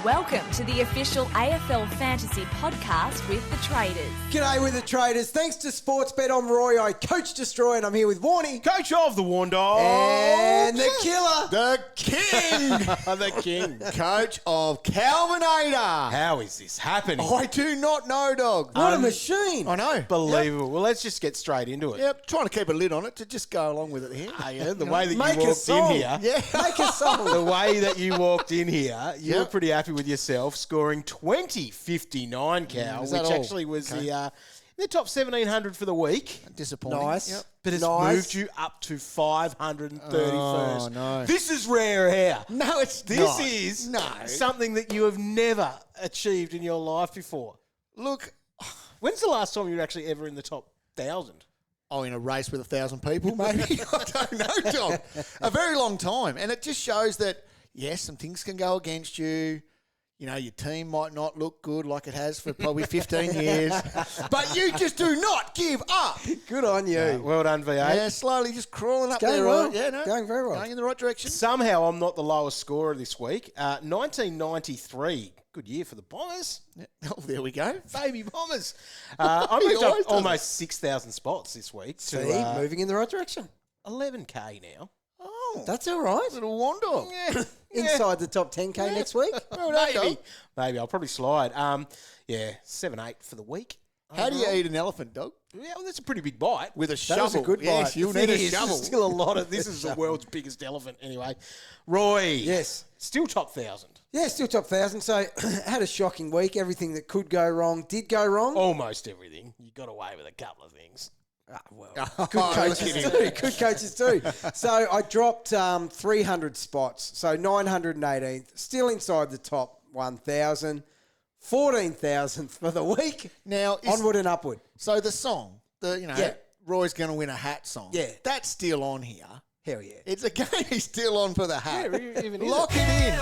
Welcome to the official AFL Fantasy podcast with the Traders. G'day with the Traders. Thanks to Sportsbet, I'm Roy. I coach Destroy, and I'm here with Warnie. Coach of the Warn Dogs. And the killer. The King. The King. Coach of Calvinator. How is this happening? I do not know, dog. What a machine. I know. Unbelievable. Well, let's just get straight into it. Yep, trying to keep a lid on it to just go along with it here. The way that Make you a walked song. in here. Yeah. Make a song. The way that you walked in here, you were Yep. pretty happy with yourself, scoring 20.59, Cal, is which that all? actually was Okay. the top 1,700 for the week. Disappointing. Nice. Yep. But it's Nice. moved you up to 531st. Oh, no. This is rare air. No, it's This not. is No. something that you have never achieved in your life before. Look, When's the last time you were actually ever in the top 1,000? in a race with 1,000 people, maybe? I don't know, dog. A very long time. And it just shows that, yes, some things can go against you. You know, your team might not look good like it has for probably 15 years. But you just do not give up. Good on you. Well done, V8. Yeah, slowly just crawling up Going there. well. Right? Yeah, no. Going very well. Going in the right direction. Somehow I'm not the lowest scorer this week. 1993. Good year for the Bombers. Yeah. Oh, there we go. Baby Bombers. I He moved always up does almost 6,000 spots this week See, to moving in the right direction. 11K now. Oh, That's all right. little Wando. Yeah. Inside the top 10K next week. Maybe. I'll probably slide. 7-8 for the week. How do you eat an elephant, dog? Yeah, well, that's a pretty big bite. With a That shovel. was a good Yes, bite. you'll The need a thing is, shovel. Still a lot of this is the world's biggest elephant anyway. Roy. Yes. Still top 1,000. Yeah, still top 1,000. So, had a shocking week. Everything that could go wrong did go wrong. Almost everything. You got away with a couple of things. Good coaches too. Good coaches too. So I dropped 300 spots. So 918th, still inside the top 1,000. 14,000th for the week. Now, Onward and upward. so the song, Yeah. Roy's going to win a hat song. Yeah. That's still on here. Hell yeah. It's a game he's still on for the hat. Yeah, even is Lock it in.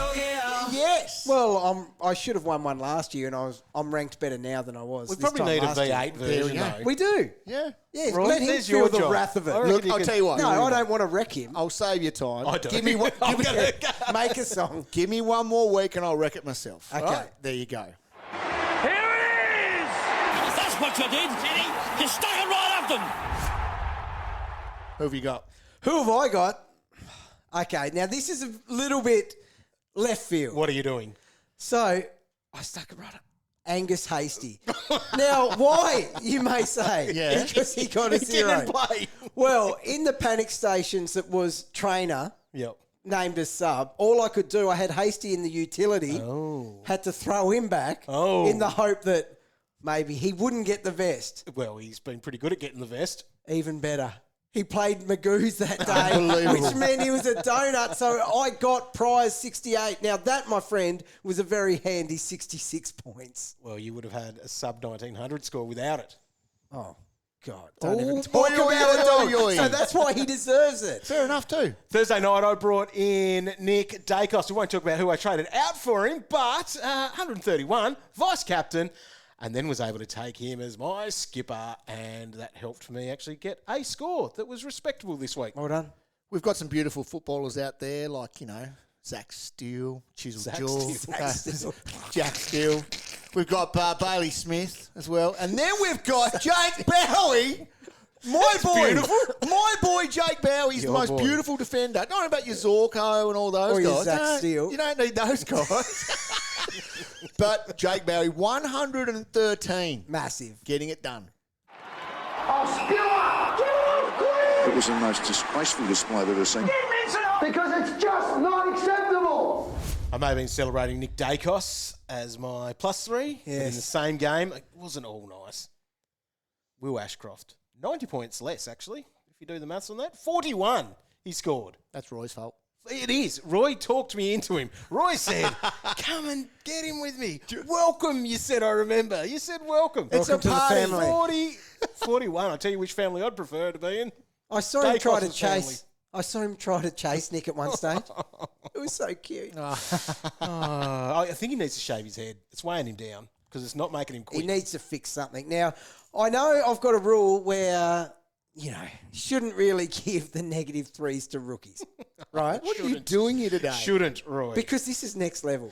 Yes. Well, I should have won one last year, and I'm ranked better now than I was. We this probably time need a last year. V8 version, go. though. We do. Yeah. Yeah, Roy, let him there's feel your the job. wrath of it. I reckon Look, you I'll can- tell you what. No, I don't want to wreck him. I'll save you time. I don't. Give me one. I'm gonna Make a song. Give me one more week and I'll wreck it myself. Okay. All right? There you go. Here it is! That's what you did, Jenny. You stuck it right up them. Who have you got? Who have I got? Okay, now this is a little bit left field. What are you doing? So, I stuck it right up. Angus Hastie. Now, why, you may say? Yeah. Because he got a He zero. didn't play. Well, in the panic stations, it was trainer Yep. named as sub. All I could do, I had Hastie in the utility. Had to throw him back in the hope that maybe he wouldn't get the vest. Well, he's been pretty good at getting the vest. Even better. He played Magoo's that day, Unbelievable. which meant he was a donut. So I got prize 68. Now that, my friend, was a very handy 66 points. Well, you would have had a sub 1900 score without it. Oh, God. Don't even Oh, talk oi, oi, about it, oi, dog. oi. So that's why he deserves it. Fair enough too. Thursday night, I brought in Nick Dacos. We won't talk about who I traded out for him, but 131, vice captain, and then was able to take him as my skipper, and that helped me actually get a score that was respectable this week. Well done. We've got some beautiful footballers out there, like, Zach Steele, Chisel Zach Jewell, Steele. Jack Steele. We've got Bailey Smith as well. And then we've got Jake Bowie. My boy Jake Bowie is the Your most boy. beautiful defender. Not about your Zorko and all those Or your guys. Zach No, Steele. You don't need those guys. But Jake Bowie, 113. Massive. Getting it done. It was the most disgraceful display I've ever seen. Because it's just not acceptable. I may have been celebrating Nick Dacos as my +3. But in the same game, it wasn't all nice. Will Ashcroft, 90 points less, actually, if you do the maths on that. 41 he scored. That's Roy's fault. It is. Roy talked me into him. Roy said, come and get him with me. Welcome, you said, I remember. You said welcome. It's Welcome a to the party. Family. 41. I'll tell you which family I'd prefer to be in. I saw him try to Dacos' chase. family. I saw him try to chase Nick at one stage. It was so cute. I think he needs to shave his head. It's weighing him down because it's not making him quick. He needs to fix something. Now, I know I've got a rule where, you shouldn't really give the -3s to rookies, right? What are you doing here today? Shouldn't, Roy. Because this is next level.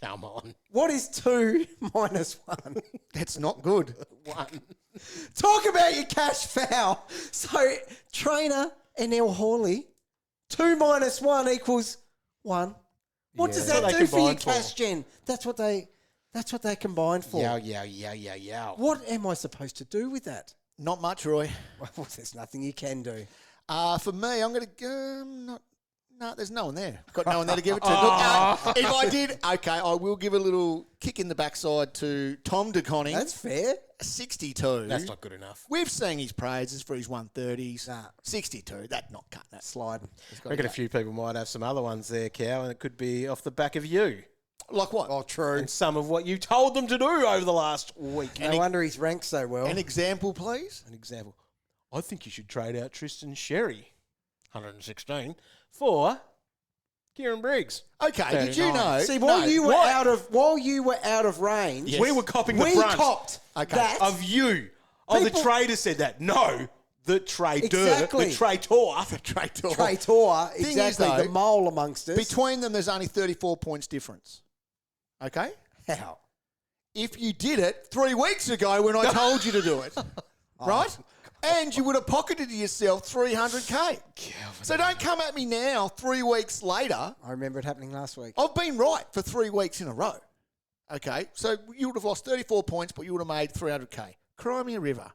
Come on. What is 2 minus 1? That's not good. 1. Talk about your cash foul. So, Trainer and El Hawley, 2 minus 1 equals 1. What does That's that what do they for your combined for. cash gen? That's what they combined for. Yeah. What am I supposed to do with that? Not much, Roy. Well, there's nothing you can do. For me, I'm going to no, there's no one there. Got no one there to give it to. Look, if I did, okay, I will give a little kick in the backside to Tom de Koning. That's fair. 62. That's not good enough. We've seen his praises for his 130s. Nah. 62. That's not cutting it. Sliding. I reckon a few people might have some other ones there, Cow, and it could be off the back of you. Like what? Oh, true. And some of what you told them to do over the last week. No wonder he's ranked so well. An example, please. An example. I think you should trade out Tristan Xerri, 116, for Kieran Briggs. Okay, did you 39. know? See, while No, you were what? out of range, Yes. We were copping the we brunt copped that. of you. Oh, the People- trader said that. No, the trader. Exactly. The traitor. Traitor, Thing is, exactly, though, the mole amongst us. Between them, there's only 34 points difference. Okay? How? If you did it 3 weeks ago when I told you to do it, right? And you would have pocketed yourself 300K. So don't come at me now 3 weeks later. I remember it happening last week. I've been right for 3 weeks in a row. Okay? So you would have lost 34 points, but you would have made 300K. Cry me a river.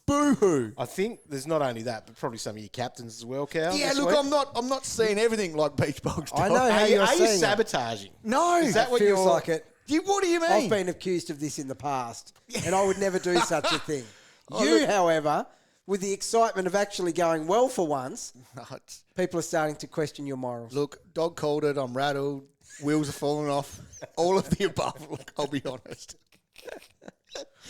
Boo-hoo. I think there's not only that, but probably some of your captains as well, Cal. Yeah, this look, week. I'm not seeing everything like Beach Bogs do. I know how Are you're you seeing it. sabotaging? No. Is that what Feels you're like it. What do you mean? I've been accused of this in the past, and I would never do such a thing. Oh, You, look- however, with the excitement of actually going well for once, No, it's- people are starting to question your morals. Look, dog called it. I'm rattled. Wheels are falling off. All of the above. Look, I'll be honest.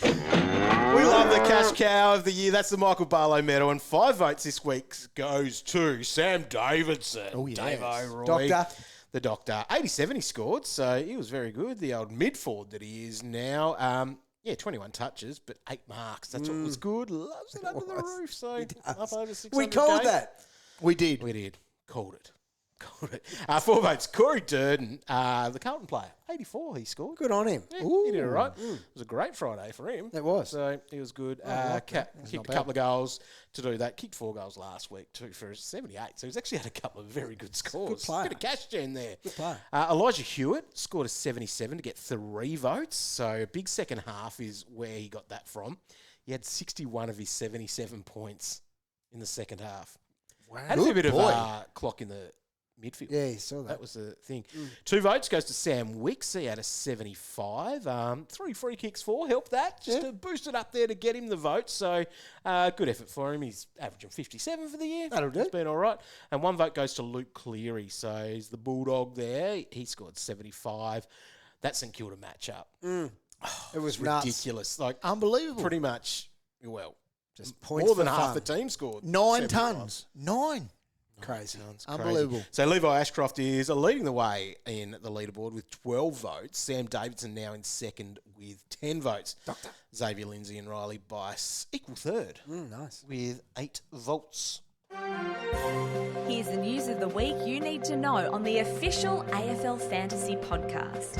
We love the cash cow of the year. That's the Michael Barlow Medal. And 5 votes this week goes to Sam Davidson. Oh, yes. Dave-O, Roy. Doctor. The doctor. 87 he scored, so he was very good. The old mid-forward that he is now. 21 touches, but 8 marks. That's what was good. Loves it under the roof. So up over 600K. We called that. We did. We did. Called it. 4 votes. Corey Durden, the Carlton player. 84 he scored. Good on him. Yeah, he did all right. It was a great Friday for him. It was. So he was good. Kicked a couple of goals to do that. Kicked 4 goals last week too for 78. So he's actually had a couple of very good scores. player. Bit of cash gen there. Good player. Elijah Hewitt scored a 77 to get 3 votes. So a big second half is where he got that from. He had 61 of his 77 points in the second half. Wow. Had a fair Good bit boy. of clock in the midfield. Yeah, you saw that. That was the thing. 2 votes goes to Sam Wicks. He had a 75. 3 free kicks for. Helped that. Just to boost it up there to get him the vote. So, good effort for him. He's averaging 57 for the year. That'll do. It's been all right. And 1 vote goes to Luke Cleary. So, he's the Bulldog there. He scored 75. That St Kilda matchup. It was nuts. Ridiculous. Like, Unbelievable. pretty much, well, Just points more than for half fun. the team scored. 9 75. tons. 9. Crazy. Crazy. Unbelievable. So Levi Ashcroft is leading the way in the leaderboard with 12 votes. Sam Davidson now in second with 10 votes. Doctor. Xavier Lindsay and Riley Bice equal third Nice. with 8 votes. Here's the news of the week you need to know on the official AFL Fantasy podcast.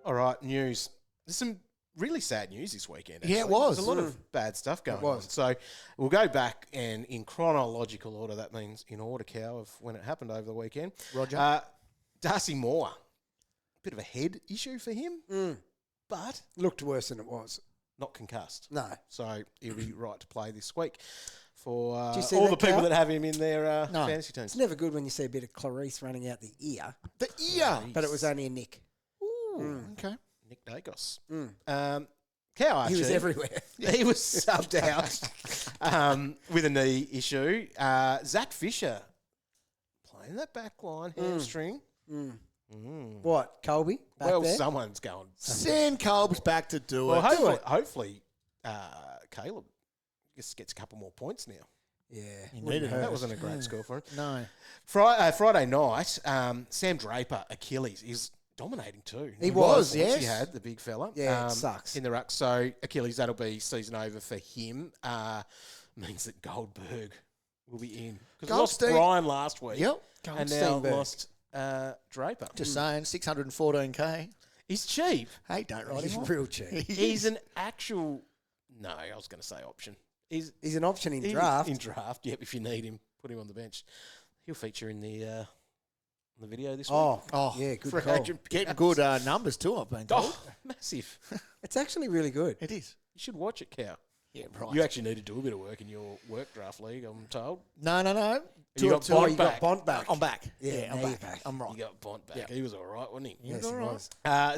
All right, news. There's some really sad news this weekend. Yeah, it actually. was. There's a lot of bad stuff going on. was. So we'll go back and in chronological order, that means in order, Cow, of when it happened over the weekend. Roger. Darcy Moore, bit of a head issue for him, but Looked worse than it was. not concussed. No. So he'll be right to play this week for Did you see all that, the people Cal? that have him in their No. fantasy teams. It's never good when you see a bit of Clarice running out the ear, The ear. but it was only a nick. Okay. Nick Dacos. Cow Archie. He was everywhere. He was subbed out with a knee issue. Zach Fisher playing that back line, hamstring. What, Colby? Back Well, there? someone's going. Sam Kolb's back to do Well, it. hopefully Caleb just gets a couple more points now. Yeah. needed That wasn't a great score for him. No. Friday night, Sam Draper, Achilles, is dominating too. He was, yes. He had the big fella. Yeah, it sucks. In the ruck. So Achilles, that'll be season over for him. Means that Goldberg will be in. Because we lost Goldstein- Brian last week. Yep. And now Goldsteinberg. lost Draper. Just saying, 614k. He's cheap. Hey, don't write He's him off. real cheap. He's an actual... No, I was going to say option. He's an option in draft. In draft, yep. If you need him, put him on the bench. He'll feature in the video this week. Oh, yeah, good Free call. agent Getting pickups. good numbers too, I've been told. Oh, massive. It's actually really good. It is. You should watch it, Cow. Yeah, right. You actually need to do a bit of work in your work draft league, I'm told. No. You got Oh, Bont you back. got Bont back. I'm back. Yeah, I'm now you're back. back. I'm right. You got Bont back. Yeah. He was all right, wasn't he? Yes, he was.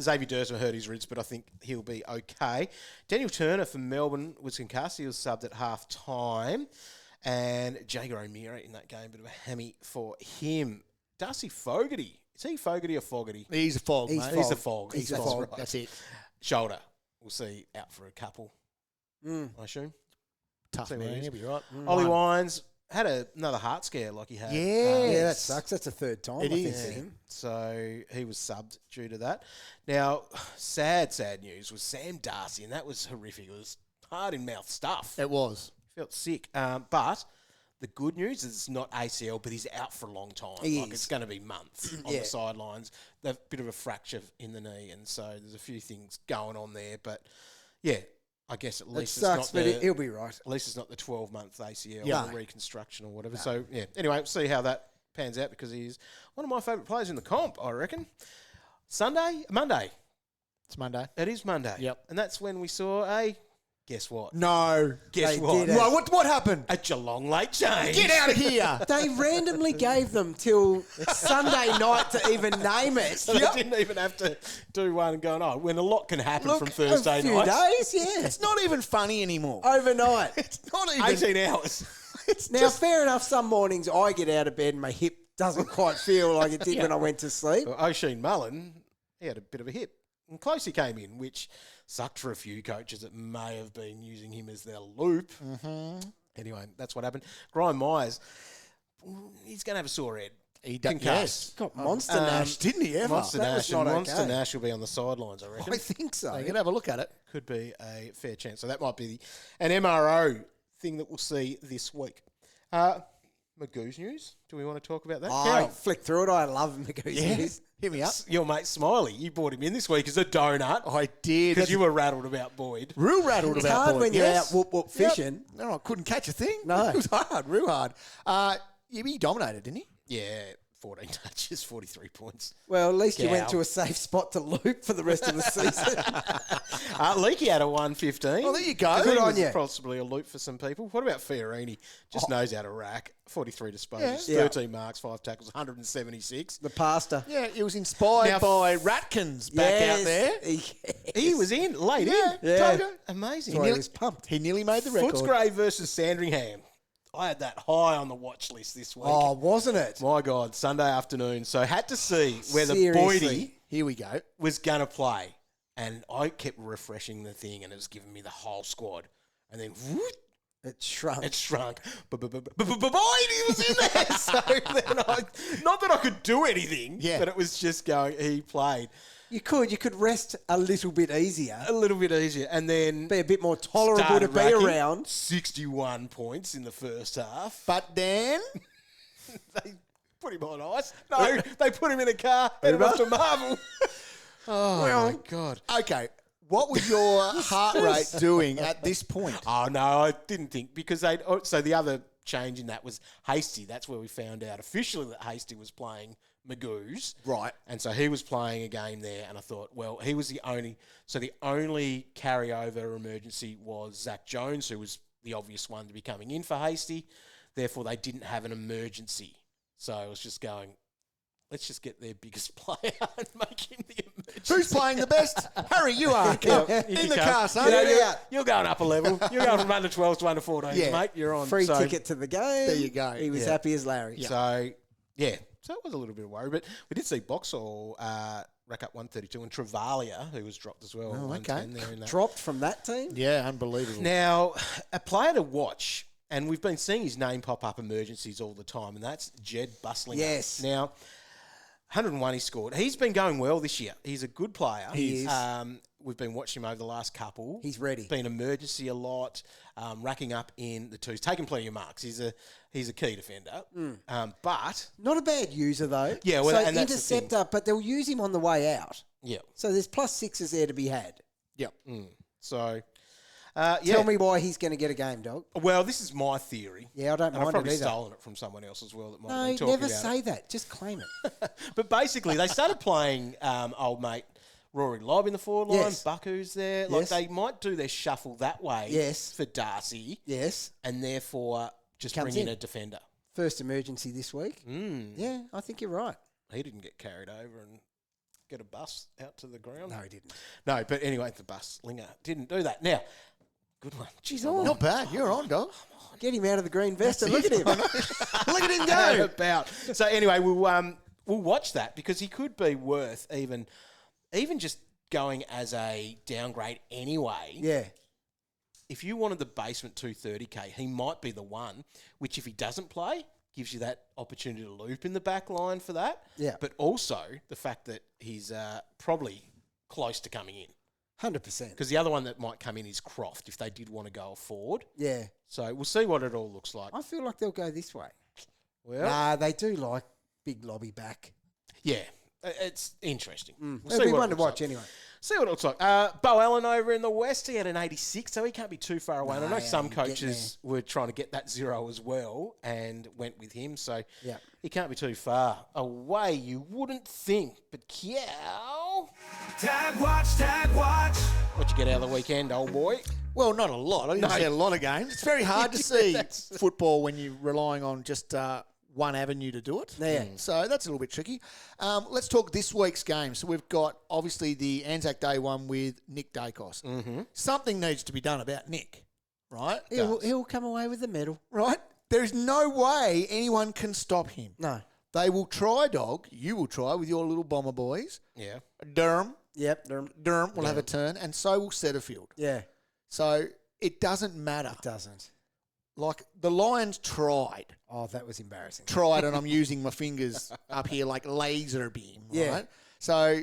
Xavier Dursma hurt his ribs, but I think he'll be okay. Daniel Turner from Melbourne was concussed. He was subbed at half time. And Jager O'Meara in that game, bit of a hammy for him. Darcy Fogarty. Is he Fogarty or Fogarty? He's a fog, He's mate. He's a fog. He's a That's fog. right. That's it. Shoulder. We'll see out for a couple, I assume. Tough, See what it man. is. He'll be right. Ollie Wines had another heart scare like he had. Yeah, that sucks. That's the third time, It I think, is. for him. So he was subbed due to that. Now, sad news was Sam Darcy, and that was horrific. It was hard-in-mouth stuff. It was. Felt sick. But the good news is it's not ACL, but he's out for a long time. He Like is. it's going to be months on the sidelines. They've a bit of a fracture in the knee, and so there's a few things going on there. But, yeah, I guess at It least sucks, it's but not he'll be right. at least it's not the 12-month ACL Yeah. or reconstruction or whatever. So, yeah. Anyway, we'll see how that pans out because he's one of my favourite players in the comp, I reckon. Monday. It's Monday. It is Monday. Yep. And that's when we saw a, guess what? No. Guess They what? did it. Well, what happened? A Geelong late change. Get out of here. They randomly gave them till Sunday night to even name it. So they didn't even have to do one and go, when a lot can happen Look, from Thursday a few night. days, yeah. It's not even funny anymore. Overnight. It's not even. 18 hours. It's Now, fair enough, some mornings I get out of bed and my hip doesn't quite feel like it did when I went to sleep. Well, Oisin Mullen, he had a bit of a hip. And Closey came in, which sucked for a few coaches that may have been using him as their loop. Mm-hmm. Anyway, that's what happened. Grime Myers, he's going to have a sore head. He does. Concussed. Got Monster Nash, didn't he ever? Monster That Nash, was not and Monster okay. Nash will be on the sidelines, I reckon. I think so. You can have a look at it. Could be a fair chance. So that might be an MRO thing that we'll see this week. Magoo's news. Do we want to talk about that? I Cal? flicked through it. I love Magoo's news. Hit me up. Your mate Smiley, you bought him in this week as a donut I did. because you were rattled about Boyd. real rattled It's about hard Boyd. when you're Yes. out whoop fishing. Yep. No, I couldn't catch a thing. No. It was hard, real hard. He dominated, didn't he? Yeah, 14 touches, 43 points. Well, at least you went Gal. to a safe spot to loop for the rest of the season. Leakey had a 115. Oh, there you go. Good He on was you. Possibly a loop for some people. What about Fiorini? Just knows how to rack. 43 disposals, Yeah. 13 marks, 5 tackles, 176. The pastor. Yeah, he was inspired Now- by Ratkins back out there. He was in, late in. Yeah. Told you. Amazing. That's why he was pumped. He nearly made the record. Footscray versus Sandringham. I had that high on the watch list this week. Oh, wasn't it? My God, Sunday afternoon. So had to see whether Seriously. Boydie Here we go. was going to play. And I kept refreshing the thing and it was giving me the whole squad. And then whoop, It shrunk. it shrunk. Boydie was in there. So then not that I could do anything, Yeah. but it was just going, he played You could rest a little bit easier. a little bit easier. And then Be a bit more tolerable started to be racking. around. 61 points in the first half. But then, They put him on ice. No, they put him in a car, headed off to Marvel. Oh, my God. okay, what was your heart rate doing at this point? Oh, no, I didn't think because so the other change in that was Hastie. That's where we found out officially that Hastie was playing Magoo's. Right. And so he was playing a game there and I thought, well, he was the only carryover emergency was Zach Jones, who was the obvious one to be coming in for Hastie. Therefore, they didn't have an emergency. So I was just going, let's just get their biggest player and make him the emergency. Who's playing the best? Harry, you are. You In the can car, come. son. You're going up a level. You're going from under 12s to under 14s, Yeah. mate. You're on. Free So- ticket to the game. There you go. He was Yeah. happy as Larry. So, yeah. So it was a little bit of worry. But we did see Boxall rack up 132 and Travalia, who was dropped as well. Oh, 110 okay. there in that. Dropped from that team? Yeah, unbelievable. Now, a player to watch, and we've been seeing his name pop up emergencies all the time, and that's Jed Bustlinger. Yes. Now, 101 he scored. He's been going well this year. He's a good player. He is. we've been watching him over the last couple. He's ready. Been emergency a lot, racking up in the twos, taking plenty of marks. He's a key defender, but Not a bad user, though. Yeah, well, so and that's the thing. interceptor, but they'll use him on the way out. yeah, So there's +6s there to be had. yeah. So Tell me why he's going to get a game, dog. Well, this is my theory. Yeah, I don't And mind I've probably it either. stolen it from someone else as well that might have No, been talking never about say it. that. Just claim it. But basically, they started playing old mate Rory Lobb in the forward line. Yes. Bucku's there. Like Yes. they might do their shuffle that way. Yes. For Darcy, Yes. and therefore just Comes bring in in. a defender. First emergency this week. Yeah, I think you're right. He didn't get carried over and get a bus out to the ground. No, he didn't. No, but anyway, the bus slinger didn't do that. Now, good one. Jeez, Not bad. You're on, dog. Get him out of the green vest and look at him. Look at him How go. about. So anyway, we'll watch that because he could be worth even just going as a downgrade anyway. Yeah. If you wanted the basement 230k, he might be the one, which if he doesn't play, gives you that opportunity to loop in the back line for that. Yeah. But also the fact that he's probably close to coming in. 100%. Because the other one that might come in is Croft if they did want to go forward. Yeah. So we'll see what it all looks like. I feel like they'll go this way. Well, Nah, they do like big lobby back. yeah, it's interesting. We'll It'll be what one it to looks watch like. anyway. See what it looks like. Bo Allen over in the West, he had an 86, so he can't be too far away. And I know No, some getting coaches were trying to get that 0 as well and went with him, so Yeah. he can't be too far away, you wouldn't think. But Cow, Tag watch. what you get out of the weekend, old boy? Well, not a lot. I didn't see a lot of games. It's very hard to see football when you're relying on just one avenue to do it. Yeah. So that's a little bit tricky. Let's talk this week's game. So we've got, obviously, the Anzac Day one with Nick Dacos. Mm-hmm. Something needs to be done about Nick, right? He'll come away with the medal. Right? There's no way anyone can stop him. No. They will try, dog. You will try with your little bomber boys. Yeah. Durham Yep. will have a turn, and so will Setterfield. Yeah. So it doesn't matter. It doesn't. Like, the Lions tried, Oh, that was embarrassing. and I'm using my fingers up here like laser beam, Yeah. right? So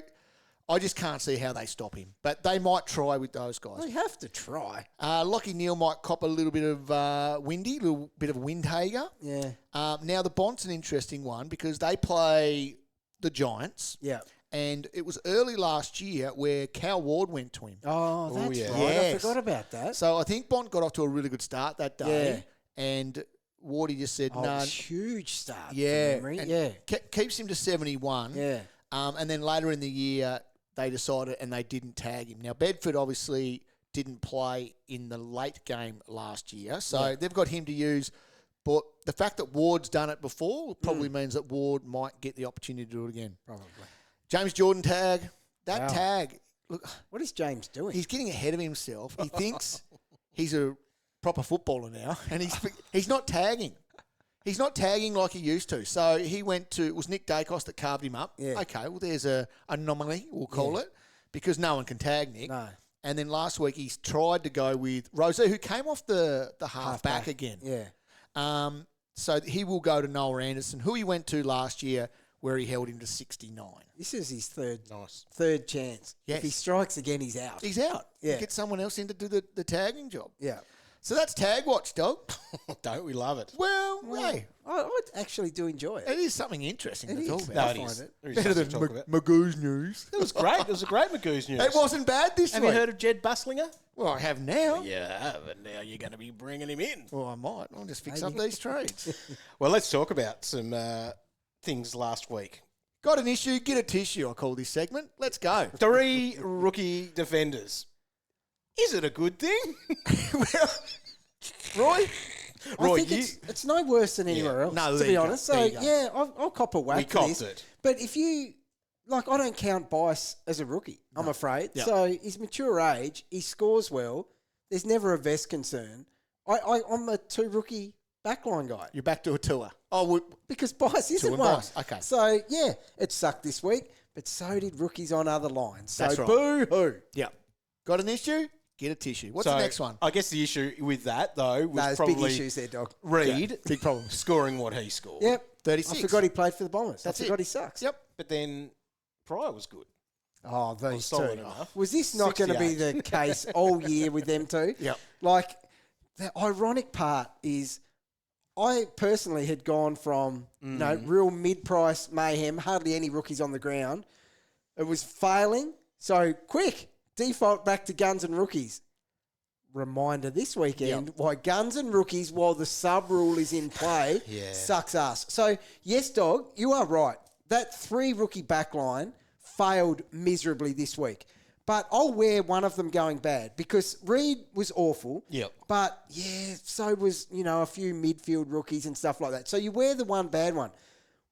I just can't see how they stop him. But they might try with those They guys. have to try. Lockie Neal might cop a little bit of little bit of Windhager. Yeah. Now, the Bont's an interesting one because they play the Giants. Yeah. And it was early last year where Cal Ward went to him. Oh, that's yeah. right. Yes. I forgot about that. So I think Bont got off to a really good start that day. Yeah. And Wardy just said, Oh, no. huge start. from Yeah. memory. and Yeah. Keeps him to 71. Yeah. And then later in the year, they decided and they didn't tag him. Now, Bedford obviously didn't play in the late game last year. So they've got him to use. But the fact that Ward's done it before probably means that Ward might get the opportunity to do it again. Probably. James Jordan tag. That Wow. tag, look, What is James doing? he's getting ahead of himself. He thinks he's a proper footballer now, and he's not tagging. He's not tagging like he used to. So he went to, it was Nick Dacos that carved him up. Yeah. Okay, well, there's a anomaly, we'll call it, because no one can tag Nick. No. And then last week he's tried to go with Rosé, who came off the half back again. Yeah. So he will go to Noah Anderson, who he went to last year, where he held him to 69. This is his third chance. Yes. If he strikes again, he's out. He's out. Yeah. Get someone else in to do the tagging job. Yeah. So that's Tag Watch, dog. Don't we love it? Well, hey, I actually do enjoy it. it is something interesting It to talk is. about. No, I it find is. it. There is Better something than to talk about. Magoo's news. It was great. It was a great Magoo's news. It wasn't bad this Have week. you heard of Jed Buslinger? Well, I have now. Yeah, but now you're going to be bringing him in. Well, I might. I'll just fix up these trades. Well, let's talk about some things last week. Got an issue? Get a tissue, I call this segment. Let's go. 3 rookie defenders. Is it a good thing? Roy? Roy, I think it's no worse than anywhere else, No, to there be you go. honest. There So, you go. yeah, I'll cop a whack We for copped this. it. But if you, like, I don't count Bice as a rookie, I'm afraid. Yeah. So, his mature age, he scores well. There's never a vest concern. I'm a 2 rookie backline guy You're back to a tour. Oh, because Bice isn't and one. Bice, okay. So, yeah, it sucked this week, but so did rookies on other lines. So, That's right. boo-hoo. yeah. Got an issue? Get a tissue. What's So, the next one? I guess the issue with that, though, was No, there's probably big issues there, dog. Reed Big problem. scoring what he scored. Yep. 36. I forgot he played for the Bombers. That's I forgot it. he sucks. Yep. But then Pryor was good. Oh, these two. solid enough. Was this not going to be 68. the case all year with them two? Yep. Like, the ironic part is I personally had gone from, real mid-price mayhem, hardly any rookies on the ground. It was failing. So, quick, default back to guns and rookies. Reminder this weekend why guns and rookies, while the sub rule is in play, sucks ass. So, yes, dog, you are right. That 3 rookie backline failed miserably this week. But I'll wear one of them going bad because Reed was awful. Yep. But, so was, a few midfield rookies and stuff like that. So you wear the one bad one.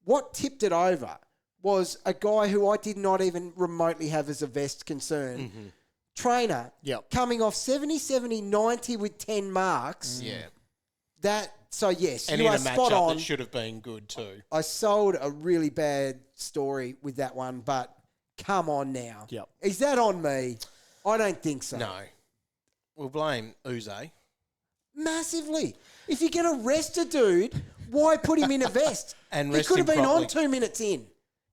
What tipped it over was a guy who I did not even remotely have as a vest concern. Trainer, coming off 70, 70, 90 with 10 marks. Yes, And you in are a spot matchup on. that should have been good too. I sold a really bad story with that one, but come on now. Yep. Is that on me? I don't think so. No. We'll blame Uze. Massively. If you're going to rest a dude, why put him in a vest? And he rest could have him been on properly. 2 minutes in.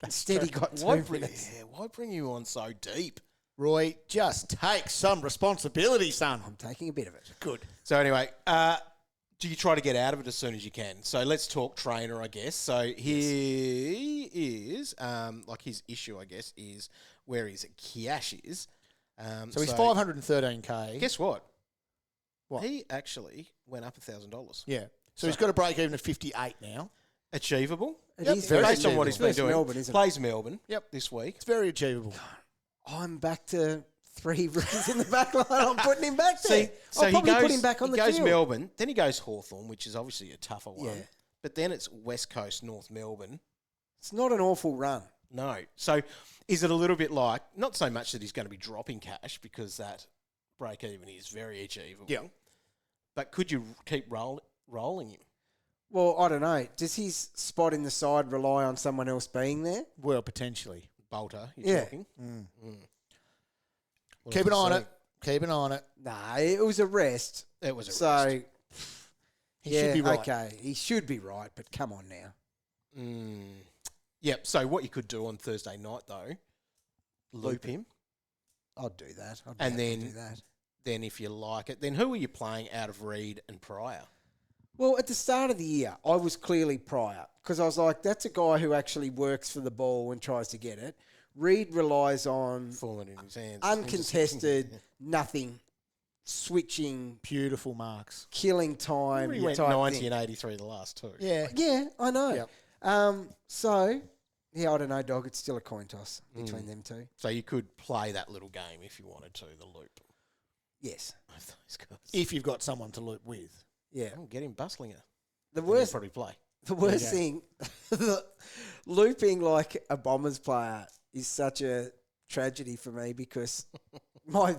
Instead, he got 2 minutes. Why bring you on so deep? Roy, just take some responsibility, son. I'm taking a bit of it. Good. So anyway, do you try to get out of it as soon as you can? So let's talk trainer, I guess. So he is, his issue, I guess, is where his cash is. So he's 513K. Guess what? What? He actually went up $1,000. Yeah. So he's got to break even at 58 now. Achievable. It Yep, is very Based on what he's been First doing. Melbourne, isn't it? Plays Melbourne Yep. this week. It's very achievable. I'm back to 3 rookies in the back line. I'm putting him back there. So I'll probably put him back on the He goes field. Melbourne, then he goes Hawthorn, which is obviously a tougher one. Yeah. But then it's West Coast, North Melbourne. It's not an awful run. No. So is it a little bit like, not so much that he's going to be dropping cash because that break even is very achievable. Yeah. But could you keep rolling him? Well, I don't know. Does his spot in the side rely on someone else being there? Well, potentially. Bolter, you're talking? We'll Keep have an to eye on see. it. Keep an eye on it. Nah, it was a rest. It was a So, rest. He should be right. Okay, he should be right, but come on now. Yep. So what you could do on Thursday night, though, loop him. I'll do that. I'd And happy to then- do that. Then if you like it, then who are you playing out of Reed and Pryor? Well, at the start of the year, I was clearly Pryor because I was like, that's a guy who actually works for the ball and tries to get it. Reed relies on Falling in his hands. uncontested, nothing, switching, Beautiful marks. killing time. He went type 90 thing. and 83 the last two. Yeah. Yeah, I know. Yep. I don't know, dog. It's still a coin toss between them two. So you could play that little game if you wanted to, the loop. Yes. With those guys. If you've got someone to loop with. Yeah. Oh, get him Bustlinger. The He'll worst, probably play. the worst thing, looping like a Bombers player is such a tragedy for me because my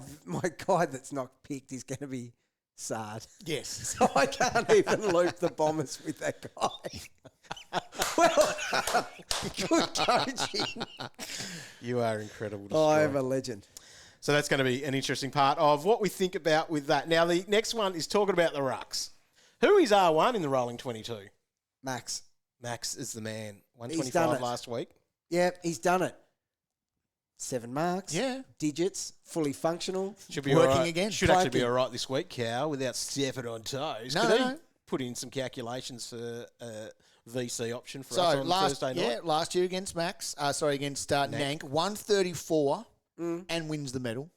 guy that's not picked is going to be sad. Yes. So I can't even loop the Bombers with that guy. Well, good coaching. You are incredible. To I score. am a legend. So that's going to be an interesting part of what we think about with that. Now, the next one is talking about the rucks. Who is R1 in the rolling 22? Max. Max is the man. He's done 125 it. last week. Yeah, he's done it. 7 marks. Yeah. Digits. Fully functional. Should be Working all right. again. Should actually be Clanking. all right this week, Cow, without stepping on toes. No, Could no, he no. put in some calculations for a VC option for So us on last Thursday night? last year against against Nank, 134 and wins the medal.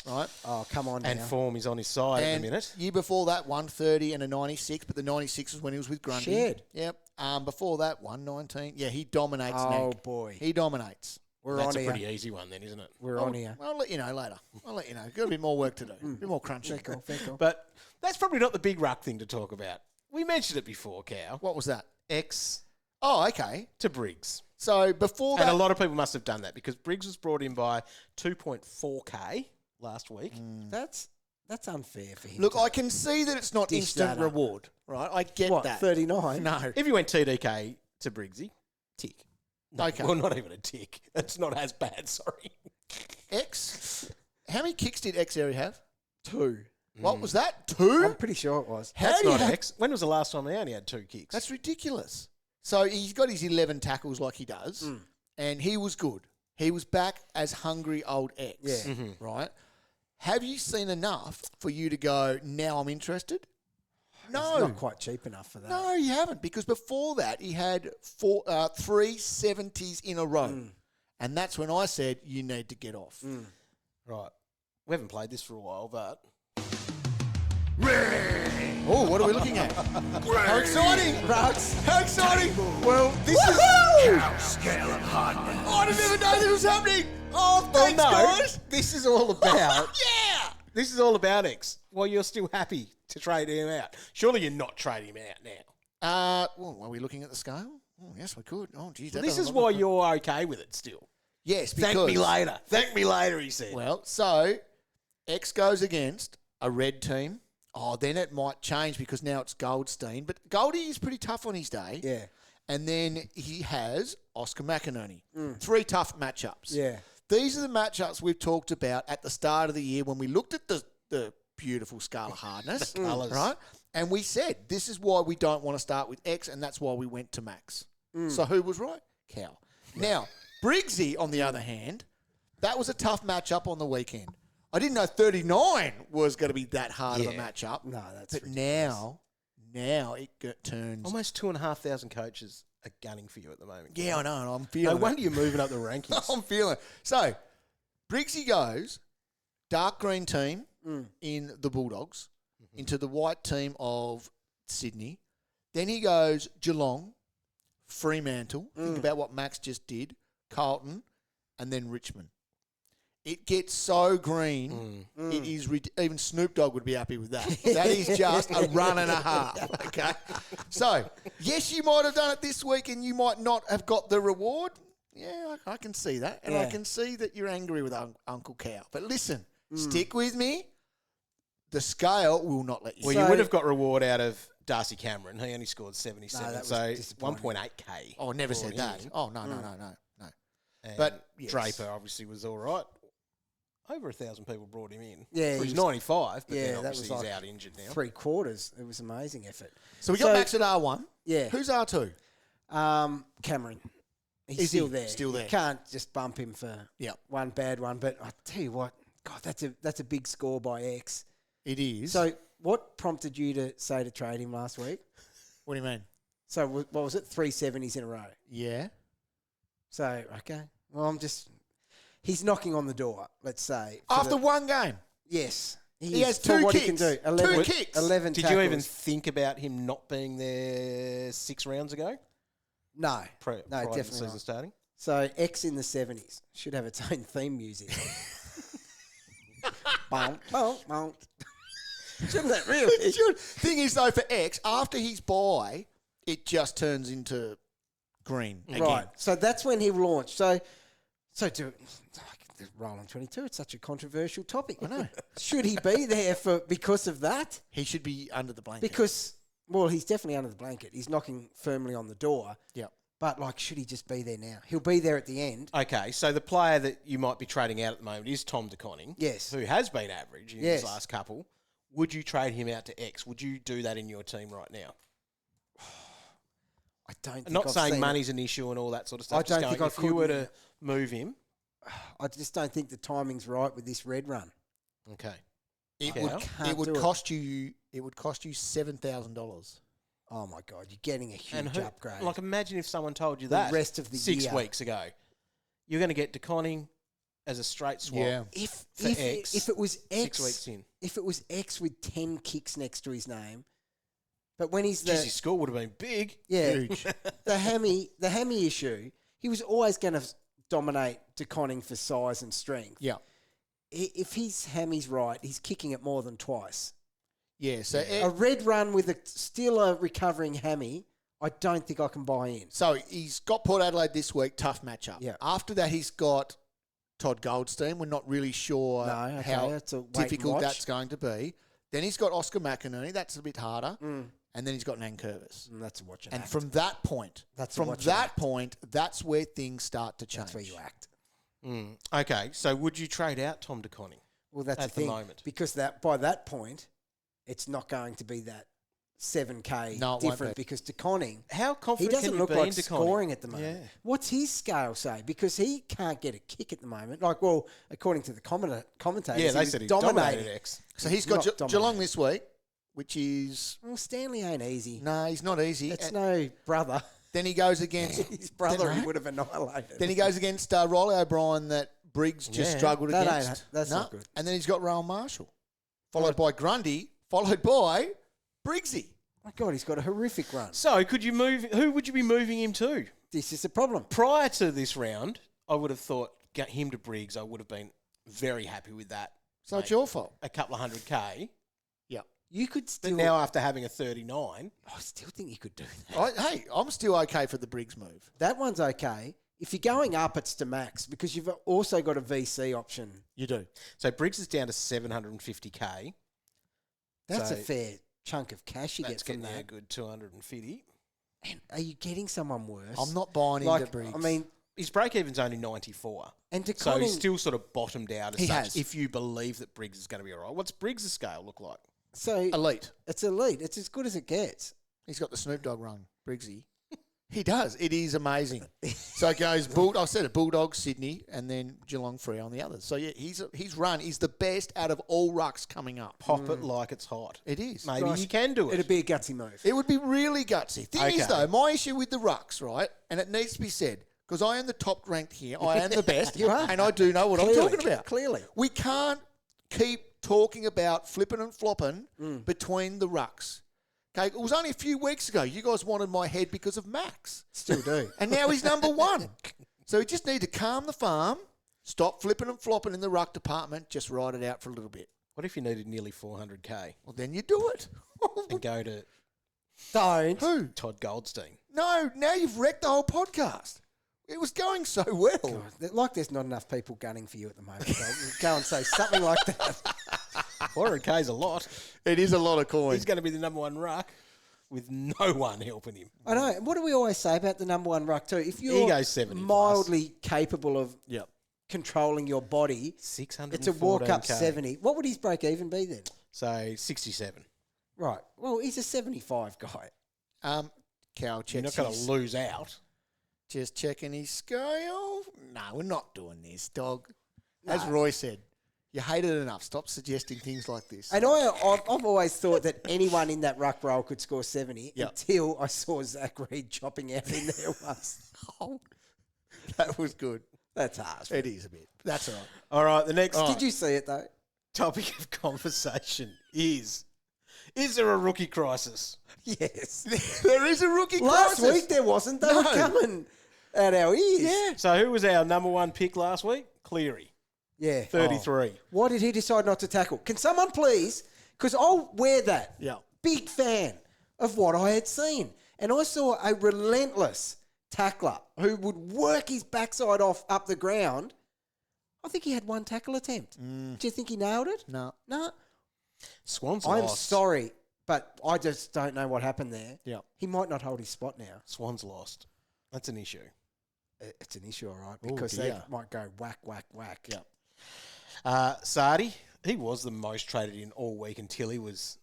Right. Oh, come on And now. form is on his side at And the minute. year before that, 130 and a 96, but the 96 was when he was with Grundy. Shared. Yep. Before that, 119. Yeah, he dominates Oh, Nank. boy. He dominates. We're That's on a here. pretty easy one then, isn't it? We're on here. I'll let you know later. I'll let you know. Got a bit more work to do. A bit more crunching. Fair call, fair call. But that's probably not the big ruck thing to talk about. We mentioned it before, Cow. What was that? X Oh, okay. to Briggs. So before that, And a lot of people must have done that because Briggs was brought in by 2.4K last week. That's unfair for him. look, to I can see that it's not dish instant that up. reward, right? I get what, that. 39? No. If you went TDK to Briggsy, tick. No, Okay. Well, not even a tick. It's not as bad, sorry. X. How many kicks did Xerri have? 2. What was that? 2? I'm pretty sure it was. How That's do you not have- X. When was the last time they only had 2 kicks? That's ridiculous. So he's got his 11 tackles like he does, and he was good. he was back as hungry old X. Yeah. Right? Have you seen enough for you to go, now I'm interested? No. It's not quite cheap enough for that. No, you haven't, because before that he had 3 70s in a row. And that's when I said, you need to get off. Right. We haven't played this for a while, but... Oh, what are we looking at? How exciting! Rucks. How exciting! Well, this is... Scale of hardness. Oh, I didn't even know this was happening! Oh, thanks, guys! This is all about... Yeah! This is all about X. Well, you're still happy to trade him out. Surely you're not trading him out now. Well, are we looking at the scale? Oh, yes, we could. Oh, geez, This is why you're okay with it still. Yes, because... Thank me later. Thank me later, he said. Well, so X goes against a red team. Oh, then it might change because now it's Goldstein. But Goldie is pretty tough on his day. Yeah. And then he has Oscar McInerney. 3 tough matchups. Yeah. These are the matchups we've talked about at the start of the year when we looked at the beautiful scale of hardness. The colours. Right? And we said, this is why we don't want to start with X, and that's why we went to Max. So who was right? Cal. Now, Briggsy, on the other hand, that was a tough matchup on the weekend. I didn't know 39 was going to be that hard of a matchup. No, that's But ridiculous. now it turns... Almost 2,500 coaches are gunning for you at the moment. Yeah, I know, and I'm No feeling wonder you're moving up the rankings. I'm feeling it. So, Briggsy goes dark green team in the Bulldogs into the white team of Sydney. Then he goes Geelong, Fremantle. Think about what Max just did. Carlton, and then Richmond. It gets so green, it is even Snoop Dogg would be happy with that. That is just a run and a half, okay? So, yes, you might have done it this week and you might not have got the reward. Yeah, I can see that. And I can see that you're angry with Uncle Cow. But listen, stick with me. The scale will not let you. Well, you would have got reward out of Darcy Cameron. He only scored 77, that was so disappointing. 1.8k. Oh, never for said that. him. Oh, no. And But, yes. Draper obviously was all right. Over 1,000 people brought him in. Yeah, for he his was- 95, but Yeah, then that obviously was he's like out injured now. 3/4. It was amazing effort. So we got Max at R1. Yeah. Who's R2? Cameron. He's Is he still there. still there? You can't just bump him for Yep. one bad one. But I tell you what, God, that's a big score by X. It is. So what prompted you to say to trade him last week? What do you mean? So what was it? 3 70s in a row. Yeah. So, okay. Well, he's knocking on the door, let's say. After one game. Yes. He is has for 2 what kicks. He can do. 2 kicks. 11 Did tackles. you even think about him not being there 6 rounds ago? No. Prior to the Definitely season not. starting? So X in the 70s should have its own theme music. Bonk, bonk, bonk. Shouldn't it really? It should. Thing is, though, for X, after he's by, it just turns into green again. Right. So that's when he launched. So to roll on 22, it's such a controversial topic. I know. Should he be there because of that? He should be under the blanket. Because, well, he's definitely under the blanket. He's knocking firmly on the door. Yep. But, should he just be there now? He'll be there at the end. Okay, so the player that you might be trading out at the moment is Tom de Koning. Yes. Who has been average in Yes. his last couple. Would you trade him out to X? Would you do that in your team right now? I don't think Not I've saying seen money's an issue and all that sort of stuff. I don't Just think going, I if you were could- to move him. I just don't think the timing's right with this red run. Okay. It Yeah. would Can't it do would it. cost you $7,000. Oh, my God. You're getting a huge And who, upgrade. like, imagine if someone told you The that rest of the 6 year. weeks ago. You're going to get de Koning as a straight swap. Yeah. If for if, X, if it was 6 X, weeks in. if it was X with 10 kicks next to his name, but when he's the Jeez, his score would have been big. huge. the hammy issue, he was always going to dominate de Koning for size and strength. Yeah. If his hammy's right, he's kicking it more than twice. Yeah. So A red run with still a recovering hammy, I don't think I can buy in. So he's got Port Adelaide this week, tough matchup. Yeah. After that, he's got Todd Goldstein. We're not really sure No, okay, how that's a wait and difficult watch. that's going to be. Then he's got Oscar McInerney. That's a bit harder. And then he's got Nan Curvis. That's a watch and And act. from that point, That's a watch and act. that's where things start to change. That's where you act. Okay, so would you trade out Tom de Koning? Well, that's At the the thing. moment. Because by that point, it's not going to be that 7K No, it won't different be. because De Koning, How he confident doesn't can you look be like in De scoring Koning? at the moment. Yeah. What's his scale say? Because he can't get a kick at the moment. Like, well, according to the commentators, Yeah, they was said he dominating. dominated X. So he's got Not Geelong dominating. this week, which is... Well, Stanley ain't easy. No, he's not easy. It's And no brother. then he goes against... His brother he would have annihilated. Then he goes against Riley O'Brien that Briggs just Yeah. struggled That ain't- against. that's not good. And then he's got Raul Marshall, followed by Grundy, followed by Briggsy. My God, he's got a horrific run. So could you move? Who would you be moving him to? This is the problem. Prior to this round, I would have thought get him to Briggs. I would have been very happy with that. So it's your fault. A couple of 100K. Yeah. You could But still... now after having a 39, I still think you could do that. Hey, I'm still okay for the Briggs move. That one's okay. If you're going up, it's to max because you've also got a VC option. You do. so Briggs is down to 750K. That's So a fair chunk of cash you That's get from getting that. a good 250. And are you getting someone worse? I'm not buying into Briggs. I mean, His break even's only 94. and De So Koning, he's still sort of bottomed out as He such, has. if you believe that Briggs is going to be all right. What's Briggs' scale look like? so elite. it's elite. It's as good as it gets. He's got the Snoop Dogg run, Briggsy. He does. It is amazing. So it goes, I said it, Bulldogs, Sydney, and then Geelong Free on the others. So, yeah, his run is the best out of all rucks coming up. Pop it like it's hot. It is. Maybe Gosh, you can do it. It'd be a gutsy move. It would be really gutsy. Thing is, Okay. though, my issue with the rucks, right, and it needs to be said, because I am the top ranked here. I am the best. You are. And I do know what I'm Clearly, talking about. clearly. We can't keep talking about flipping and flopping between the rucks. Okay, it was only a few weeks ago. You guys wanted my head because of Max. Still do. And now he's number one. So we just need to calm the farm, stop flipping and flopping in the ruck department, just ride it out for a little bit. What if you needed nearly 400K Well, then you do it. and go to Don't. Who? Todd Goldstein? No, now you've wrecked the whole podcast. It was going so well. Like there's not enough people gunning for you at the moment. Go and say something like that. 400K's a lot. It is a lot of coins. He's going to be the number one ruck with no one helping him. I know. What do we always say about the number one ruck too? If He you're goes 70 plus. mildly capable of Yep. controlling your body, 614K. it's a walk up 70. What would his break even be then? So 67. Right. Well, he's a 75 guy. Cal You're checks not going to his- lose out. Just checking his scale. No, we're not doing this, dog. As Roy said, you hate it enough. Stop suggesting things like this. And I've always thought that anyone in that ruck role could score 70 Yep. until I saw Zach Reid chopping out in there once. Oh, that was good. That's harsh. It is a bit. That's all right. All right, the next Did you see it though? topic of conversation is there a rookie crisis? Yes. There is a rookie Last crisis. week there wasn't. They were coming at our ears. Yeah. So who was our number one pick last week? Cleary, Yeah. 33. Why did he decide not to tackle? Can someone please? Because I'll wear that. Yeah. Big fan of what I had seen. And I saw a relentless tackler who would work his backside off up the ground. I think he had one tackle attempt. Do you think he nailed it? No. No. Swans I'm lost. sorry, but I just don't know what happened there. Yeah. He might not hold his spot now. Swans lost. That's an issue. It's an issue, all right, because dear. they might go whack, whack, whack. Yeah. Sardi, he was the most traded in all week until he was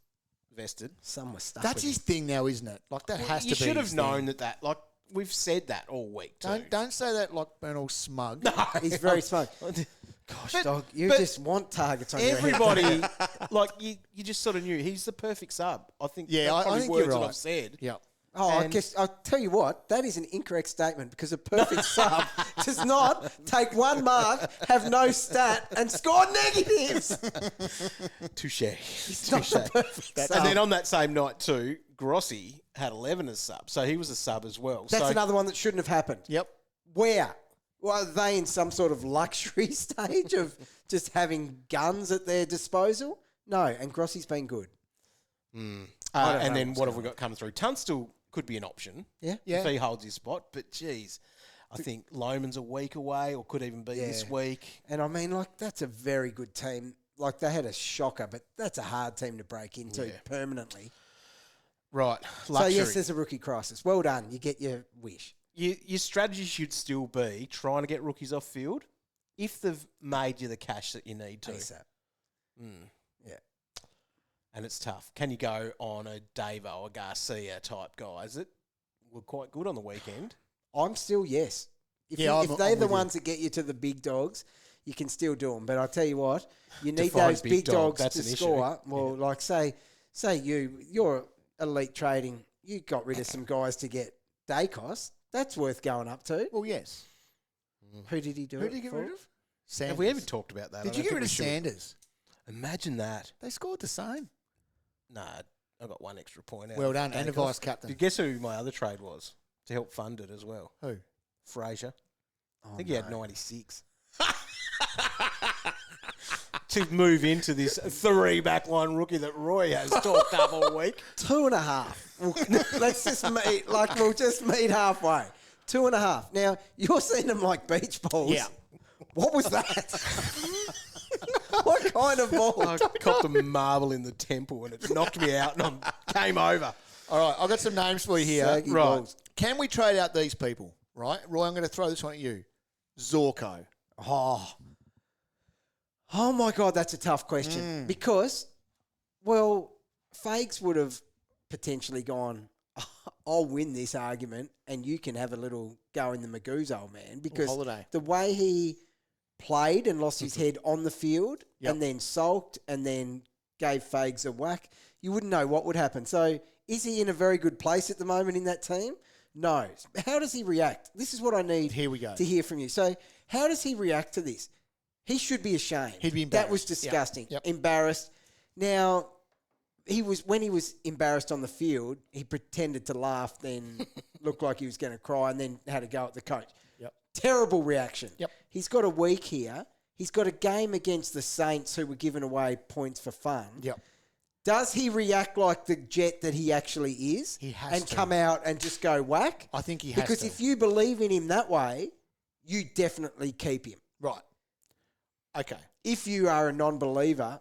vested. Some were stuck That's with his thing now, isn't it? Like, that has You to be should have his known thing. that, like, we've said that all week too. Don't say that like being all smug. him. He's very smart. Gosh, But- dog, you but just want targets on your head. Everybody, like, you just sort of knew he's the perfect sub. I think Yeah, that's I probably think words you're that right. I've said. Yeah. Oh, I And- guess I'll tell you what, that is an incorrect statement because a perfect sub does not take one mark, have no stat, and score negatives. Touche. It's not a perfect sub. And then on that same night too, Grossi had 11 as sub, so he was a sub as well. That's so another one that shouldn't have happened. Yep. Where? Well, are they in some sort of luxury stage of just having guns at their disposal? No, and Grossi's been good. I don't and know then what's what have we got coming through? Tunstall could be an option. Yeah. If he holds his spot, but geez, I think Loman's a week away, or could even be this Yeah. week. And I mean, like, that's a very good team. Like, they had a shocker, but that's a hard team to break into Yeah. permanently. Right, So, luxury. yes, there's a rookie crisis. Well done. You get your wish. Your strategy should still be trying to get rookies off field if they've made you the cash that you need to. ASAP. Yeah. and it's tough. Can you go on a Davo or Garcia type guys that were quite good on the weekend? I'm still yes. If Yeah, if I'm they're the with you. ones that get you to the big dogs, you can still do them. But I tell you what, you need Define those big big dog, dogs that's to an issue. score. Well, like say you're elite trading. You got rid of some guys to get Dacos. That's worth going up to. Well, yes. Who did he do Who it did he get for? rid of? Sanders. Have we ever talked about that? Did I you don't get rid think of we should. Sanders? Imagine that. They scored the same. Nah, I got one extra point out. Well of done, and a Dacos. vice captain. Guess who my other trade was to help fund it as well? Who? Fraser. Oh, I think he had 96. To move into this 3 backline rookie that Roy has talked up all week. 2.5. Let's just meet, we'll just meet halfway. 2.5. Now, you're seeing them like beach balls. Yeah. What was that? What kind of ball? I copped a marble in the temple and it knocked me out and I came over. All right, I've got some names for you here. Saggy Right. balls. Can we trade out these people? Right, Roy, I'm going to throw this one at you. Zorko. Oh my God, that's a tough question. Because, well, Fags would have potentially gone, I'll win this argument and you can have a little go in the Magoo's, old man. Because holiday. the way he played and lost his head on the field and then sulked and then gave Fags a whack, you wouldn't know what would happen. So is he in a very good place at the moment in that team? No. How does he react? This is what I need Here we go. to hear from you. So how does he react to this? He should be ashamed. He'd be That was embarrassed. disgusting. Yep. Embarrassed. Now, when he was embarrassed on the field, he pretended to laugh, then looked like he was going to cry, and then had a go at the coach. Yep. Terrible reaction. Yep. He's got a week here. He's got a game against the Saints, who were giving away points for fun. Yep. Does he react like the jet that he actually is? He has and to. come out and just go whack? I think he has Because to. if you believe in him that way, you definitely keep him. Right. Okay. If you are a non-believer,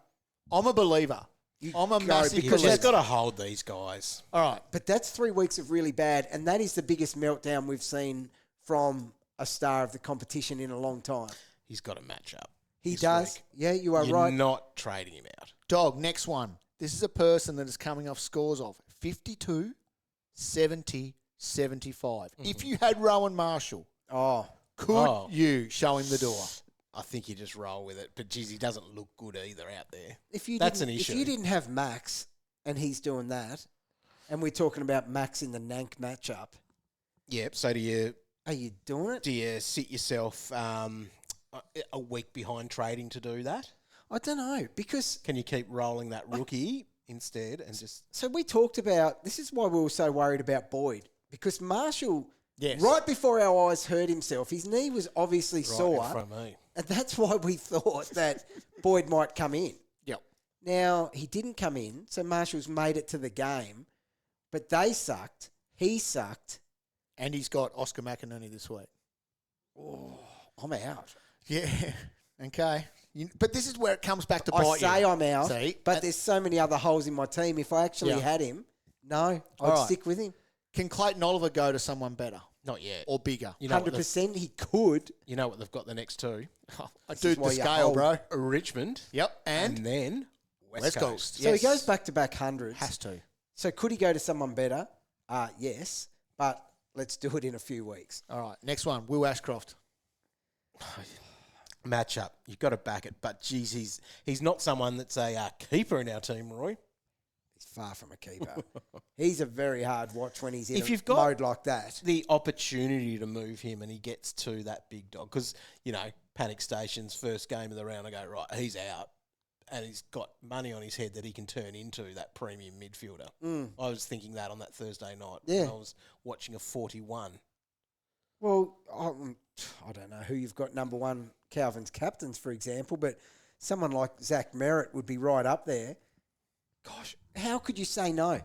I'm a believer. I'm a go massive because You've believer. just got to hold these guys. All right. but that's 3 weeks of really bad, and that is the biggest meltdown we've seen from a star of the competition in a long time. He's got to match up. He this does. week. Yeah, you are You're right. not trading him out. Dog, next one. This is a person that is coming off scores of 52, 70, 75. If you had Rowan Marshall, could you show him the door? I think you just roll with it. But, geez, he doesn't look good either out there. That's an issue. If you didn't have Max and he's doing that, and we're talking about Max in the Nank matchup, Yep. So do you doing it? do you sit yourself a week behind trading to do that? I don't know, because Can you keep rolling that rookie instead and just so we talked about, this is why we were so worried about Boyd, because Marshall, Yes. right before our eyes hurt himself, his knee was obviously right sore, in front of me? and that's why we thought that Boyd might come in. Yep. Now, he didn't come in, so Marshall's made it to the game, but they sucked, he sucked. And he's got Oscar McInerney this week. I'm out. Yeah. Okay. But this is where it comes back to bite I you. say I'm out, See? but there's so many other holes in my team. If I actually Yeah. had him, no, I'd All right. stick with him. Can Clayton Oliver go to someone better Not yet. or bigger? You know what 100% he could. You know what they've got the next two? I is do why the you scale, hold. bro. Richmond. Yep. And And then West West Coast. Coast. So Yes. he goes back-to-back hundreds. Has to. So could he go to someone better? Yes, but let's do it in a few weeks. All right. Next one. Will Ashcroft. Matchup. You've got to back it. But, geez, he's not someone that's a keeper in our team, Roy. He's far from a keeper. He's a very hard watch when he's in If a you've got mode like that. the opportunity to move him and he gets to that big dog, because, Panic Station's first game of the round, I go, right, he's out. And he's got money on his head that he can turn into that premium midfielder. I was thinking that on that Thursday night Yeah. when I was watching a 41. Well, I don't know who you've got number one Calvin's captains, for example, but someone like Zach Merritt would be right up there. Gosh, how could you say no?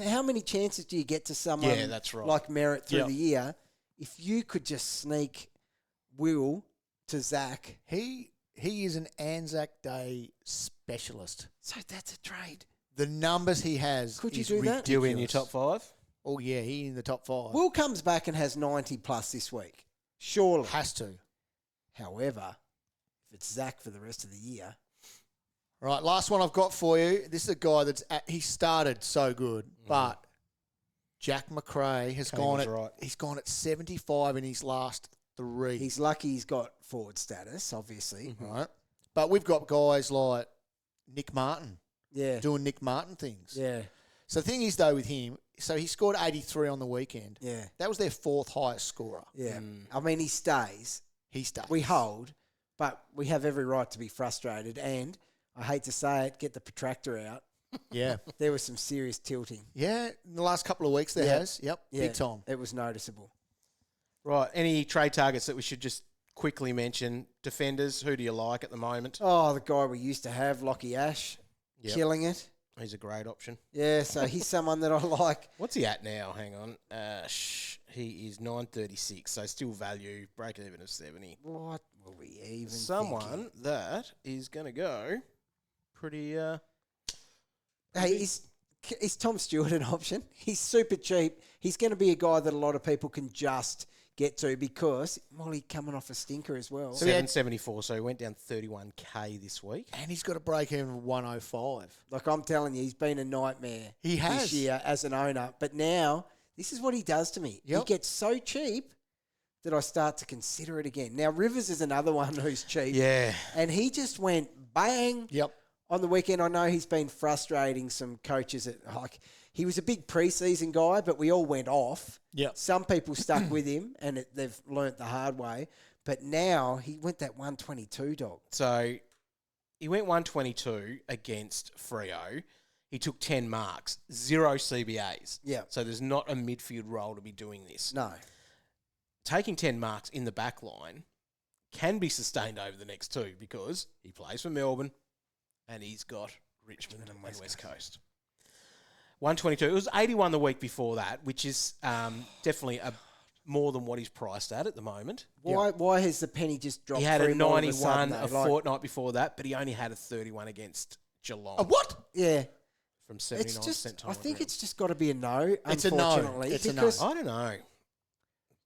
How many chances do you get to someone Yeah, that's right. like Merritt through Yep. the year? If you could just sneak Will to Zach, He is an Anzac Day specialist. so that's a trade. The numbers he has Could you is do that? Do you in your ridiculous. top 5? Oh, yeah. He in the top 5. Will comes back and has 90 plus this week. Surely. Has to. However, if it's Zach for the rest of the year, Right, last one I've got for you. This is a guy he started so good, but Jack McRae has he's gone at 75 in his last 3. He's lucky he's got forward status, obviously. Right. But we've got guys like Nick Martin doing Nick Martin things. Yeah. So the thing is, though, with him, so he scored 83 on the weekend. Yeah. That was their 4th highest scorer. Yeah. I mean, he stays. He stays. We hold, but we have every right to be frustrated. And I hate to say it, get the Petracca out. Yeah. There was some serious tilting. Yeah, in the last couple of weeks there has. Yep, Yeah. big time. It was noticeable. Right. Any trade targets that we should just quickly mention? Defenders, who do you like at the moment? Oh, the guy we used to have, Lockie Ash, killing it. He's a great option. Yeah, so he's someone that I like. What's he at now? Hang on. He is 936, so still value, break even of 70. What were we even Someone thinking? that is going to go pretty... Hey, is Tom Stewart an option? He's super cheap. He's going to be a guy that a lot of people can just get to because, well, he's coming off a stinker as well. 774, so he went down 31k this week. And he's got a break even of 105. Like I'm telling you, he's been a nightmare this year as an owner. But now, this is what he does to me. Yep. He gets so cheap that I start to consider it again. Now, Rivers is another one who's cheap. Yeah. And he just went bang. Yep. On the weekend, I know he's been frustrating some coaches. He was a big preseason guy, but we all went off. Yep. Some people stuck with him, and they've learnt the hard way. But now he went that 122 dog. So he went 122 against Freo. He took 10 marks, 0 CBAs. Yeah. So there's not a midfield role to be doing this. No. Taking 10 marks in the back line can be sustained over the next 2 because he plays for Melbourne and he's got Richmond and West Coast. 122. It was 81 the week before that, which is definitely more than what he's priced at the moment. Why has the penny just dropped? He had a 91 a fortnight before that, but he only had a 31 against Geelong. A what? Yeah. From 79 It's just, cent time. I think it's just got to be a no, It's a no. unfortunately. It's a no. because I don't know.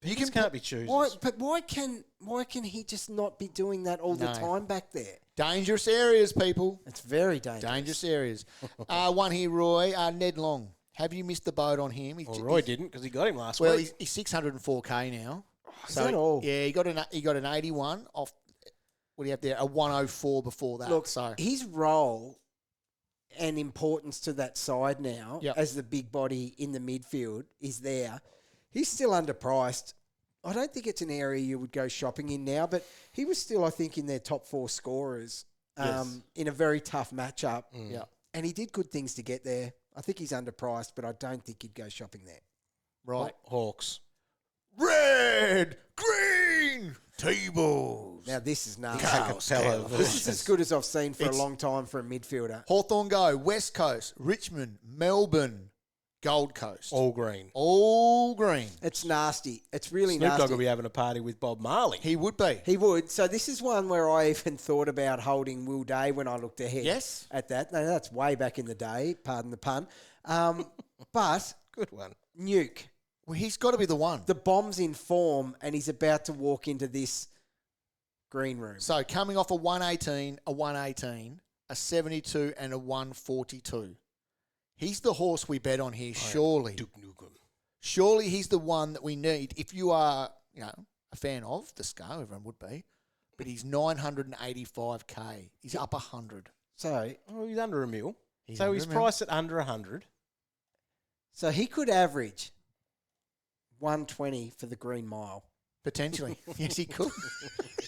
You Can't be choosers. why can he just not be doing that all the No. time back there? Dangerous areas, people. It's very dangerous. Dangerous areas. One here, Roy. Ned Long. Have you missed the boat on him? Well, Roy didn't because he got him last Well, week. he's 604k now. Is that all? Yeah, he got an 81 off. What do you have there? A 104 before that. Look, so his role and importance to that side now Yep. as the big body in the midfield is there. He's still underpriced. I don't think it's an area you would go shopping in now, but he was still, I think, in their top 4 scorers in a very tough matchup. yeah, And he did good things to get there. I think he's underpriced, but I don't think he'd go shopping there. right. Hawks. Red, green, tables. Now, this is nasty. Capello This is as good as I've seen for It's- a long time for a midfielder. Hawthorn go. West Coast, Richmond, Melbourne, Gold Coast. All green. All green. It's nasty. It's really Snoop nasty. Dogg will be having a party with Bob Marley. He would be. He would. So this is one where I even thought about holding Will Day when I looked ahead. Yes. At that. No, that's way back in the day. Pardon the pun. But Good one. Nuke, Well, he's got to be the one. the bomb's in form, and he's about to walk into this green room. So coming off a 118, a 72, and a 142. He's the horse we bet on here, surely. Duke Newcombe. Surely he's the one that we need. If you are, a fan of the Scar, everyone would be. But he's 985k. He's up 100. So He's under a mil. He's So under he's a mil. priced at under 100. he could average 120 for the Green Mile. Potentially. Yes, he could.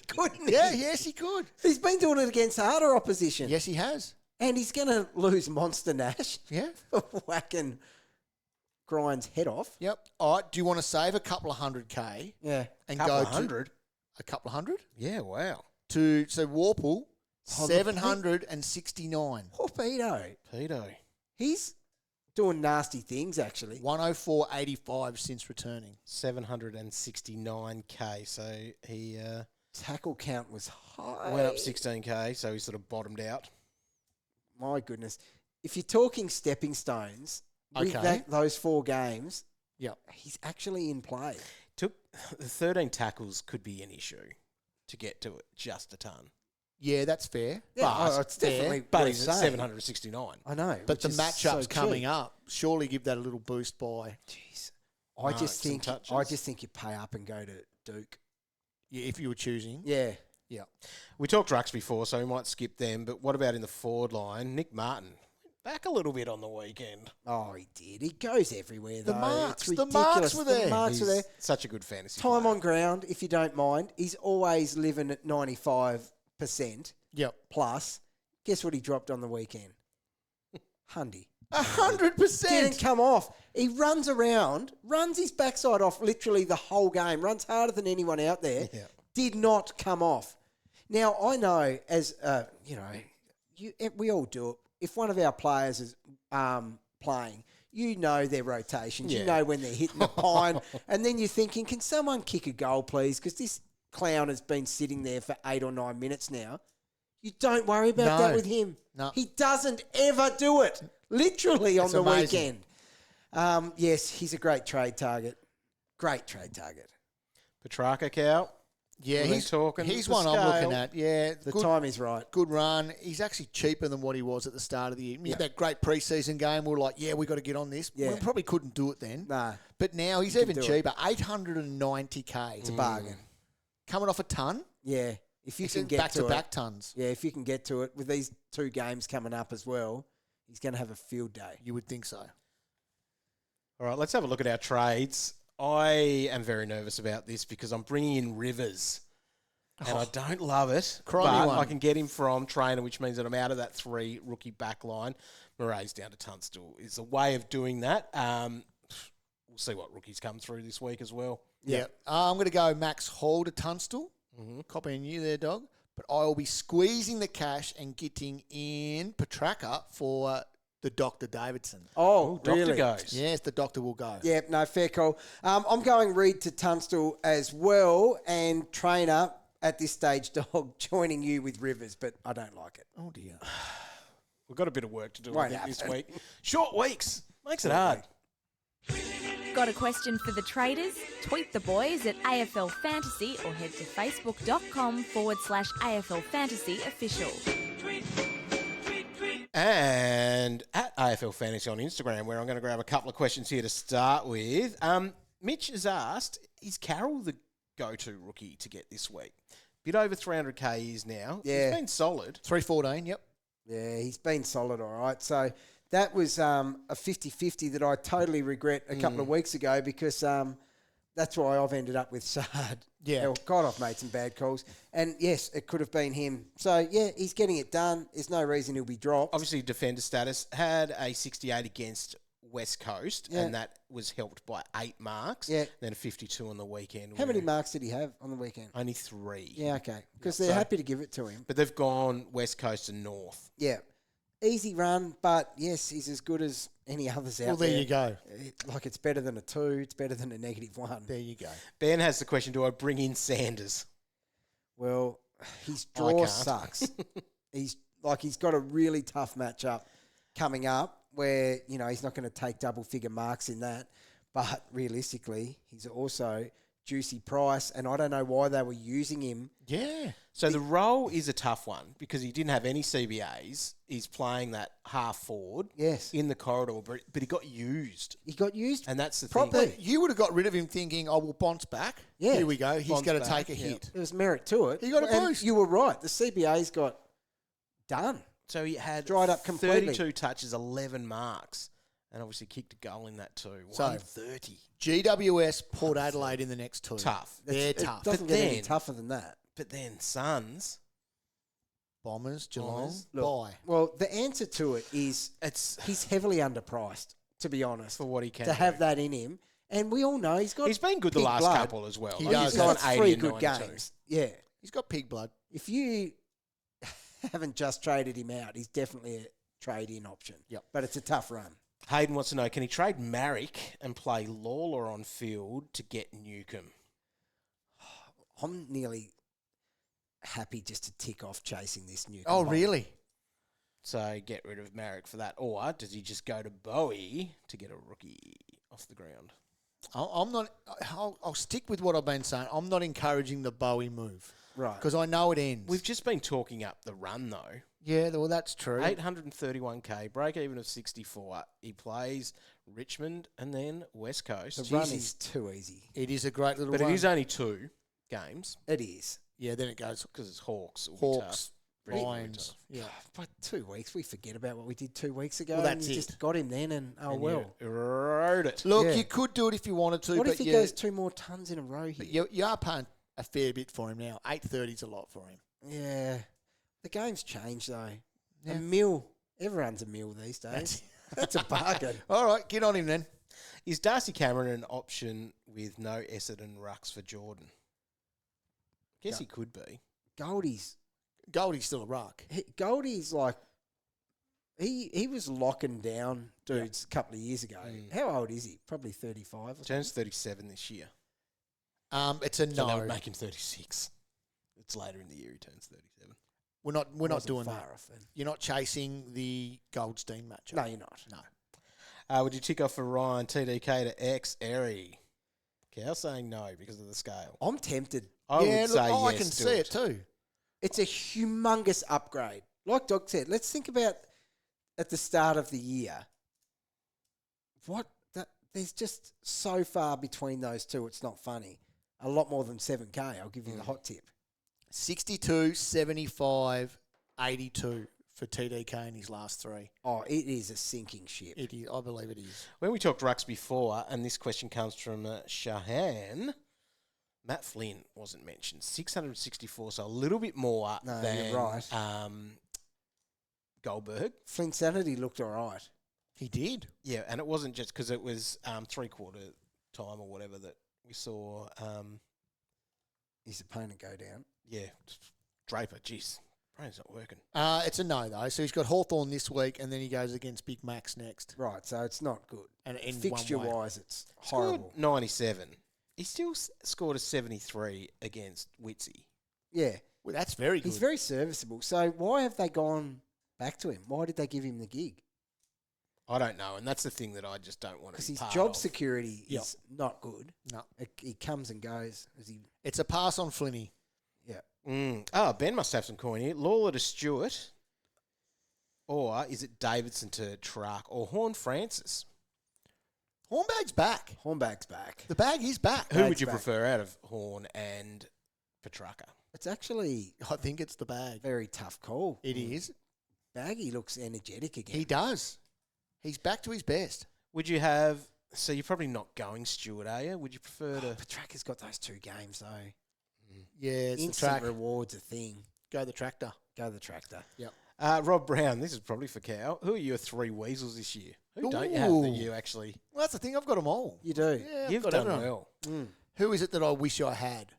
Couldn't he? Yeah, yes, he could. He's been doing it against harder opposition. Yes, he has. And he's going to lose Monster Nash Yeah. for whacking Grind's head off. Yep. All right. Do you want to save a couple of 100k Yeah. and Couple go of hundred. to a couple of hundred Yeah, wow. to Warpel Oh, 769, Torpedo. Pedo. He's doing nasty things, actually. 104.85 since returning. 769k. So he Tackle count was high. went up 16k, so he sort of bottomed out. My goodness. If you're talking stepping stones, with Okay. those 4 games, Yep. he's actually in play. Took the 13 tackles could be an issue to get to it just a ton. Yeah, that's fair. Yeah, but it's definitely But worth he's at saying. 769. I know. But which the is matchups so coming cheap. up surely give that a little boost by. Jeez. I just Marks and think you pay up and go to Duke. Yeah, if you were choosing. Yeah. Yeah. We talked rucks before, so we might skip them. But what about in the forward line? Nick Martin, back a little bit on the weekend. Oh, he did. He goes everywhere, though. The marks. It's The ridiculous. marks were there. The marks were there. He's such a good fantasy Time player. on ground, if you don't mind. He's always living at 95% Yep. plus. Guess what he dropped on the weekend? Hundy. 100%. Didn't come off. He runs around, runs his backside off literally the whole game, runs harder than anyone out there. Yeah. Did not come off. Now, I know, as, we all do it. If one of our players is playing, you know their rotations. Yeah. You know when they're hitting the pine. And then you're thinking, can someone kick a goal, please? Because this clown has been sitting there for 8 or 9 minutes now. You don't worry about that with him. No. He doesn't ever do it. Literally on It's the amazing. weekend. Yes, he's a great trade target. Great trade target. Petracca, Cow. Yeah, What are they he's talking? He's The one I'm looking scale? at. Yeah, The good, time is right. good run. He's actually cheaper than what he was at the start of the year. Yeah. That great preseason game, we were like, yeah, we got to get on this. Yeah. We probably couldn't do it then. Nah, But now he's You even can do it. cheaper, 890k. it's a bargain. Coming off a ton. Yeah, if you It's can get back to it. back tons. Yeah, if you can get to it with these 2 games coming up as well, he's going to have a field day. You would think so. All right, let's have a look at our trades. I am very nervous about this because I'm bringing in Rivers. And I don't love it, Cry me but one. I can get him from trainer, which means that I'm out of that 3 rookie back line. Murray's down to Tunstall. It's a way of doing that. We'll see what rookies come through this week as well. Yeah. I'm going to go Max Hall to Tunstall. Copying you there, dog. But I will be squeezing the cash and getting in Petracca for the Dr. Davidson. Oh, Doctor really? goes. Yes, the doctor will go. Yeah, no, fair call. I'm going Reed to Tunstall as well, and trainer at this stage, dog, joining you with Rivers, but I don't like it. Oh, dear. We've got a bit of work to do Won't I think, this happen. week. Short weeks. Makes it hard. Got a question for the traders? Tweet the boys at AFL Fantasy or head to facebook.com/AFL Fantasy official. And at AFL Fantasy on Instagram, where I'm going to grab a couple of questions here to start with. Mitch has asked, is Carroll the go-to rookie to get this week? Bit over 300k he is now. Yeah. He's been solid. 314, yep. Yeah, he's been solid, all right. So that was a 50-50 that I totally regret a couple of weeks ago because that's why I've ended up with Saad. Yeah. Oh, God, I've made some bad calls. And, yes, it could have been him. So, yeah, he's getting it done. There's no reason he'll be dropped. Obviously, defender status, had a 68 against West Coast, Yeah. and that was helped by 8 marks. Yeah. Then a 52 on the weekend. How many where- marks did he have on the weekend? Only 3. Yeah, okay. Because they're happy to give it to him. But they've gone West Coast and North. Yeah. Easy run, but, yes, he's as good as any others out Well, there you go. Like, it's better than a 2. It's better than a -1. There you go. Ben has the question, do I bring in Sanders? Well, his I draw can't. sucks. He's got a really tough matchup coming up where, he's not going to take double-figure marks in that. But realistically, he's also juicy price, and I don't know why they were using him. Yeah. So the role is a tough one because he didn't have any CBAs. He's playing that half forward Yes. in the corridor, but he got used. He got used And that's the properly. thing. You would have got rid of him thinking, oh, we'll bounce back. Yeah. Here we go. He's Bounce going to back, take a yeah. hit. There was merit to it. He got a And boost. You were right. The CBA's got done. So he had Dried up completely. 32 touches, 11 marks, and obviously kicked a goal in that too. So- 130. GWS, Port Adelaide in the next 2. Tough. They're It tough. doesn't But get any then- tougher than that. But then Suns, Bombers, Geelong, Look, bye. well, the answer to it is it's he's heavily underpriced, to be honest, for what he can to do. have that in him. And we all know he's got He's been good the big last blood. couple as well. He Like, does. He's He's gone got 80 3 and good 92. games. Yeah. He's got pig blood. If you haven't just traded him out, he's definitely a trade-in option. Yep. But it's a tough run. Hayden wants to know, can he trade Marrick and play Lawler on field to get Newcombe? I'm nearly happy just to tick off chasing this new. Oh, really? So get rid of Marrick for that. Or does he just go to Bowie to get a rookie off the ground? I'm not. I'll stick with what I've been saying. I'm not encouraging the Bowie move. Right. Because I know it ends. We've just been talking up the run, though. Yeah, well, that's true. 831k, break even of 64. He plays Richmond and then West Coast. The run is too easy. It is a great little But run. it is only 2 games It is. Yeah, then it goes because it's Hawks. It'll be Hawks, tough. Really Lions. tough. Yeah. But 2 weeks, we forget about what we did 2 weeks ago. Well, and that's you it. just got him then, and And well. you rode it. Look, Yeah. you could do it if you wanted to, What but if he you, goes 2 more tons in a row here? but you are paying a fair bit for him now. 830 is a lot for him. Yeah. The game's changed, though. Yeah. A mil. Everyone's a mil these days. That's a bargain. All right, get on him then. Is Darcy Cameron an option with no Essendon rucks for Jordan? Guess he could be. Goldie's still a ruck. Goldie's like he was locking down dudes a couple of years ago. How old is he? Probably 35 or something. Turns 37 this year. It's a So that no. would make him 36. It's later in the year he turns 37. We're not Wasn't doing far that. off then. You're not chasing the Goldstein matchup. No, you're not. No. Would you tick off for Ryan TDK to Xerri? Cal saying no because of the scale. I'm tempted. I yeah, would look, say I yes, can do see it too. It's a humongous upgrade. Like Doc said, let's think about at the start of the year. There's just so far between those two, it's not funny. A lot more than 7K, I'll give you the hot tip. 62, 75, 82 for TDK in his last 3. Oh, it is a sinking ship. It is, I believe it is. When we talked rucks before, and this question comes from Shahan, Matt Flynn wasn't mentioned. 664, so a little bit more No, than you're right. Goldberg. Flint Sanity looked all right. He did. Yeah, and it wasn't just because it was 3/4 time or whatever that we saw. His opponent go down. Yeah, Draper. Jeez, brain's not working. It's a no, though. So he's got Hawthorn this week, and then he goes against Big Max next. Right, so it's not good. And in Fixture-wise, it's Scored horrible. 97. He still scored a 73 against Witsy. Yeah, Well, that's very good. he's very serviceable. So why have they gone back to him? Why did they give him the gig? I don't know, and that's the thing that I just don't want to Because be his part job of. security Yep. is not good. No. He comes and goes. As he, It's a pass on Flinny. yeah. Ben must have some coin here. Lawler to Stewart. Or is it Davidson to Truck or Horne-Francis? Hornbag's back. Hornback's back. The bag is back. Who would Bag's you back. prefer out of Horne and Petracca? It's actually I think it's the a bag. very tough call. It is. Baggy looks energetic again. He does. He's back to his best. Would you have... So you're probably not going Stewart, are you? Would you prefer to... Petracca's got those 2 games, though. Yeah, it's the Instant track. rewards a thing. Go the tractor. Go the tractor. Yep. Rob Brown, this is probably for Cal. Who are your 3 weasels this year? Who don't you have that Ooh. you actually... Well, that's the thing. I've got them all. You do. Yeah, I've You've got done everyone. well. Who is it that I wish I had?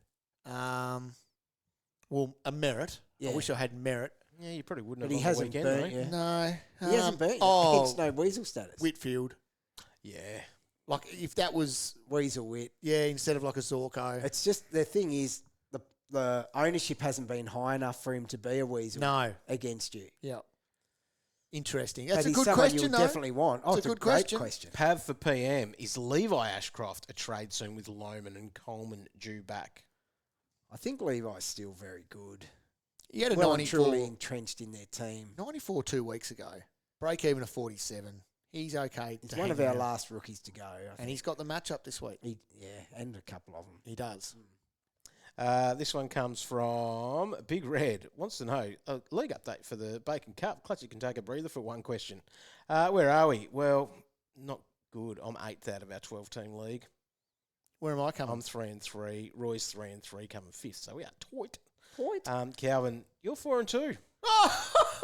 Well, a Merritt. Yeah. I wish I had Merritt. Yeah, you probably wouldn't But have he on hasn't the burnt weekend, you. right? No. He hasn't beat you. Oh, Hence no weasel status. Whitfield. Yeah. Like, if that was, Weasel wit. yeah, instead of like a Zorko. It's just the thing is the ownership hasn't been high enough for him to be a weasel No. against you. Yeah. Interesting. But That's a he's good someone question, you though. definitely want. Oh, It's a good great question. Pav for PM, is Levi Ashcroft a trade soon with Lohman and Coleman due back? I think Levi's still very good. He had a Well and truly 94, entrenched in their team. 94 2 weeks ago. Break even of 47. He's okay. He's to one hang of our around. last rookies to go. I And think. he's got the matchup this week. And a couple of them. He does. This one comes from Big Red. Wants to know a league update for the Bacon Cup. Clutch, you can take a breather for one question. Where are we? Well, not good. I'm 8th out of our 12-team league. Where am I coming? I'm 3-3. Roy's 3-3, coming 5th. So we are tight. Point. Calvin, you're 4-2.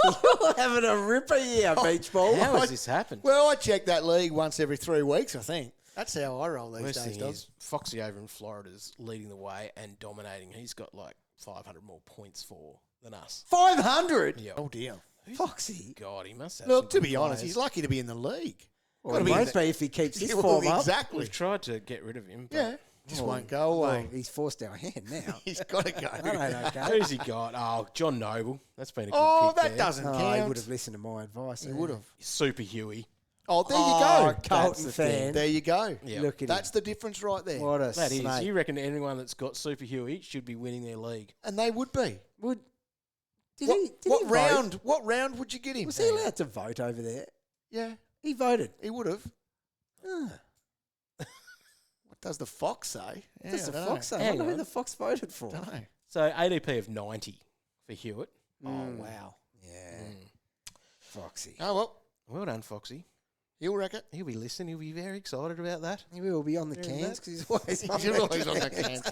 You're having a ripper here, beach ball. How has this happened? Well, I check that league once every 3 weeks, I think. That's how I roll these Worst days, thing dog. is, Foxy over in Florida's leading the way and dominating. He's got like 500 more points than us. 500. Yeah. Oh, dear. Foxy. God, he must have. Look, some to be good honest, players. he's lucky to be in the league. Well, Gotta he be won't in the- be if he keeps this Well, form up. exactly. We've tried to get rid of him. But Yeah. Just won't go away. Well, he's forced our hand now. He's got to go. I don't know. Who's he got? Oh, John Noble. That's been a good Oh, pick that there. doesn't Oh, count. he would have listened to my advice. He would have. Super Huey. Oh, there you go. Carlton the fan. thing. There you go. Yeah. Look at That's him. the difference right there. What a That is. snake. You reckon anyone that's got Super Huey should be winning their league? And they would be. Did What, he what vote? round? What round would you get him? Was he allowed to vote over there? Yeah, He voted. he would have. Ah. What does the Fox say? Yeah, Does the I don't Fox say? I Hang wonder who on. the Fox voted for. know. Don't know. So ADP of 90 for Hewitt. Mm. Oh wow. Yeah. Foxy. Oh well, Well done, Foxy. he'll wreck it. He'll be listening. He'll be very excited about that. He will be on the Hearing cans that? because he's always on He's always on the cans.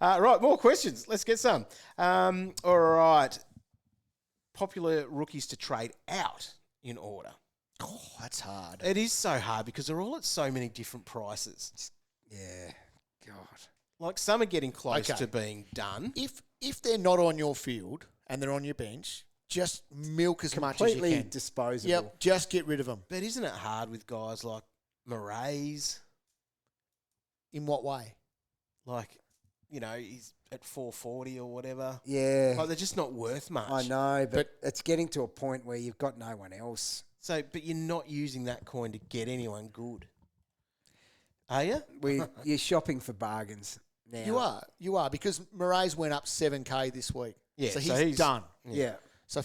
Right, more questions. Let's get some. All right. Popular rookies to trade out in order. Oh, that's hard. It is so hard because they're all at so many different prices. Yeah. God. Like some are getting close Okay. to being done. If they're not on your field and they're on your bench, just milk as much as you Completely can. disposable. Yep, just get rid of them. But isn't it hard with guys like Murray's? In what way? Like, you know, he's at 440 or whatever. Yeah. Like, they're just not worth much. I know, but it's getting to a point where you've got no one else. So, but you're not using that coin to get anyone good. Are you? You're shopping for bargains now. You are, because Murray's went up 7K this week. Yeah, so so he's he's- done. Yeah. So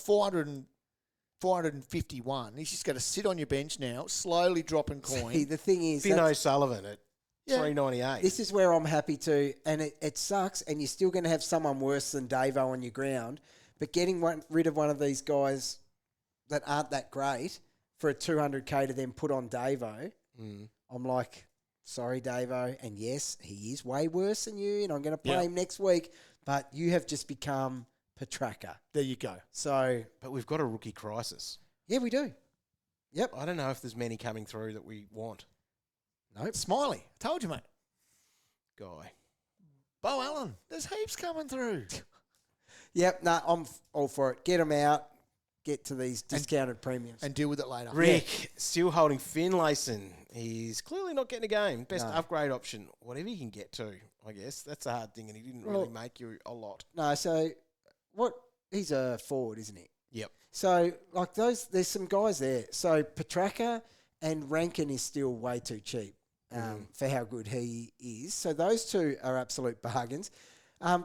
451. He's just got to sit on your bench now, slowly dropping coin. See, the thing is, Finn that's- O'Sullivan at Yeah. 398. this is where I'm happy to, and it sucks, and you're still going to have someone worse than Davo on your ground, but getting rid of one of these guys that aren't that great for a 200K to then put on Davo, I'm like, sorry, Davo, and yes, he is way worse than you, and I'm going to play him next week, but you have just become Petracca. There you go. So, But we've got a rookie crisis. yeah, we do. Yep. I don't know if there's many coming through that we want. Nope. Smiley. Told you, mate. Guy. Bo Allen. There's heaps coming through. Yep, no, I'm all for it. Get them out. Get to these discounted premiums. And deal with it later. Rick, still holding Finlayson. He's clearly not getting a game. Best No. upgrade option. Whatever he can get to, I guess. That's a hard thing, and he didn't really make you a lot. No, so he's a forward, isn't he? Yep. So, like there's some guys there. So, Petracca and Rankin is still way too cheap for how good he is. So, those two are absolute bargains.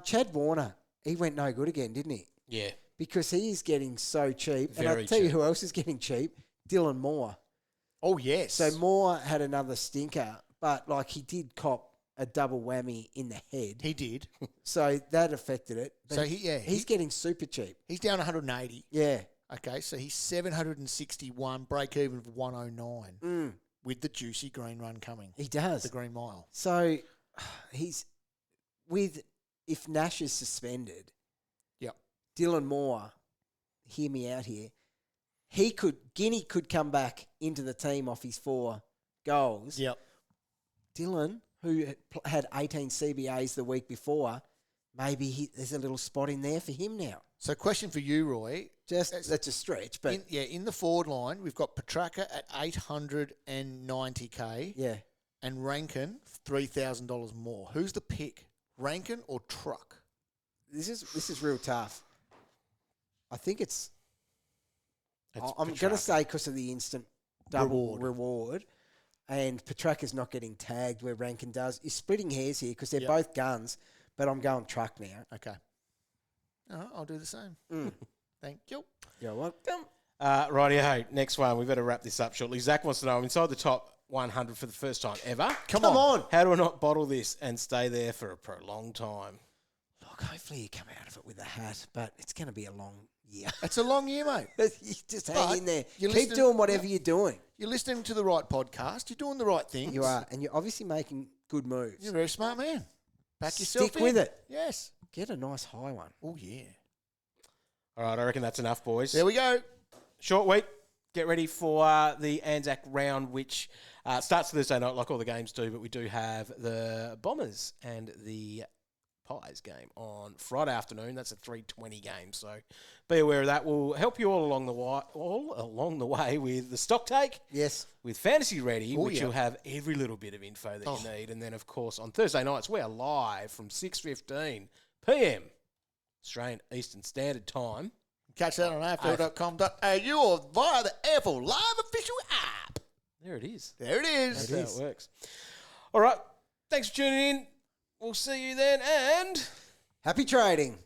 Chad Warner, he went no good again, didn't he? Yeah. Because he is getting so cheap. And Very I'll tell you cheap. who else is getting cheap. Dylan Moore. Oh, yes. So, Moore had another stinker, but like he did cop a double whammy in the head. He did. So, that affected it. But So he's getting super cheap. He's down 180. Yeah. Okay, so he's 761, break even of 109 with the juicy green run coming. He does. The green mile. So he's if Nash is suspended, Yep. Dylan Moore, hear me out here. Guinea could come back into the team off his 4 goals. Yep. Dylan, who had 18 CBAs the week before, maybe there's a little spot in there for him now. So question for you, Roy. That's a stretch, but In the forward line, we've got Petracca at 890K yeah. and Rankin $3,000 more. Who's the pick? Rankin or Truck? This is real tough. I think It's I'm going Petracca. to say because of the instant double reward, and Petracca's not getting tagged where Rankin does. You're splitting hairs here because they're both guns, but I'm going Truck now. Okay. All right, I'll do the same. Thank you. You're welcome. Rightio, next one. We better wrap this up shortly. Zach wants to know, I'm inside the top 100 for the first time ever. Come on. How do I not bottle this and stay there for a prolonged time? Look, hopefully you come out of it with a hat, but it's going to be a long year. It's a long year, mate. You just But hang in there. you're Keep listening- doing whatever you're doing. You're listening to the right podcast. You're doing the right things. You are, and you're obviously making good moves. You're a very smart man. Back yourself Stick in. with it. Yes. Get a nice high one. Oh, yeah. All right, I reckon that's enough, boys. There we go. Short week. Get ready for the Anzac Round, which starts Thursday night like all the games do, but we do have the Bombers and the Pies game on Friday afternoon. That's a 3:20 game, so be aware of that. We'll help you all along the way with the stock take. Yes. With Fantasy Ready, which yeah. you'll have every little bit of info that you need. And then, of course, on Thursday nights, we are live from 6:15 p.m. Australian Eastern Standard Time. Catch that on afl.com.au or via the AFL Live official app. There it is. There it is. That's how it works. All right. Thanks for tuning in. We'll see you then, and Happy trading.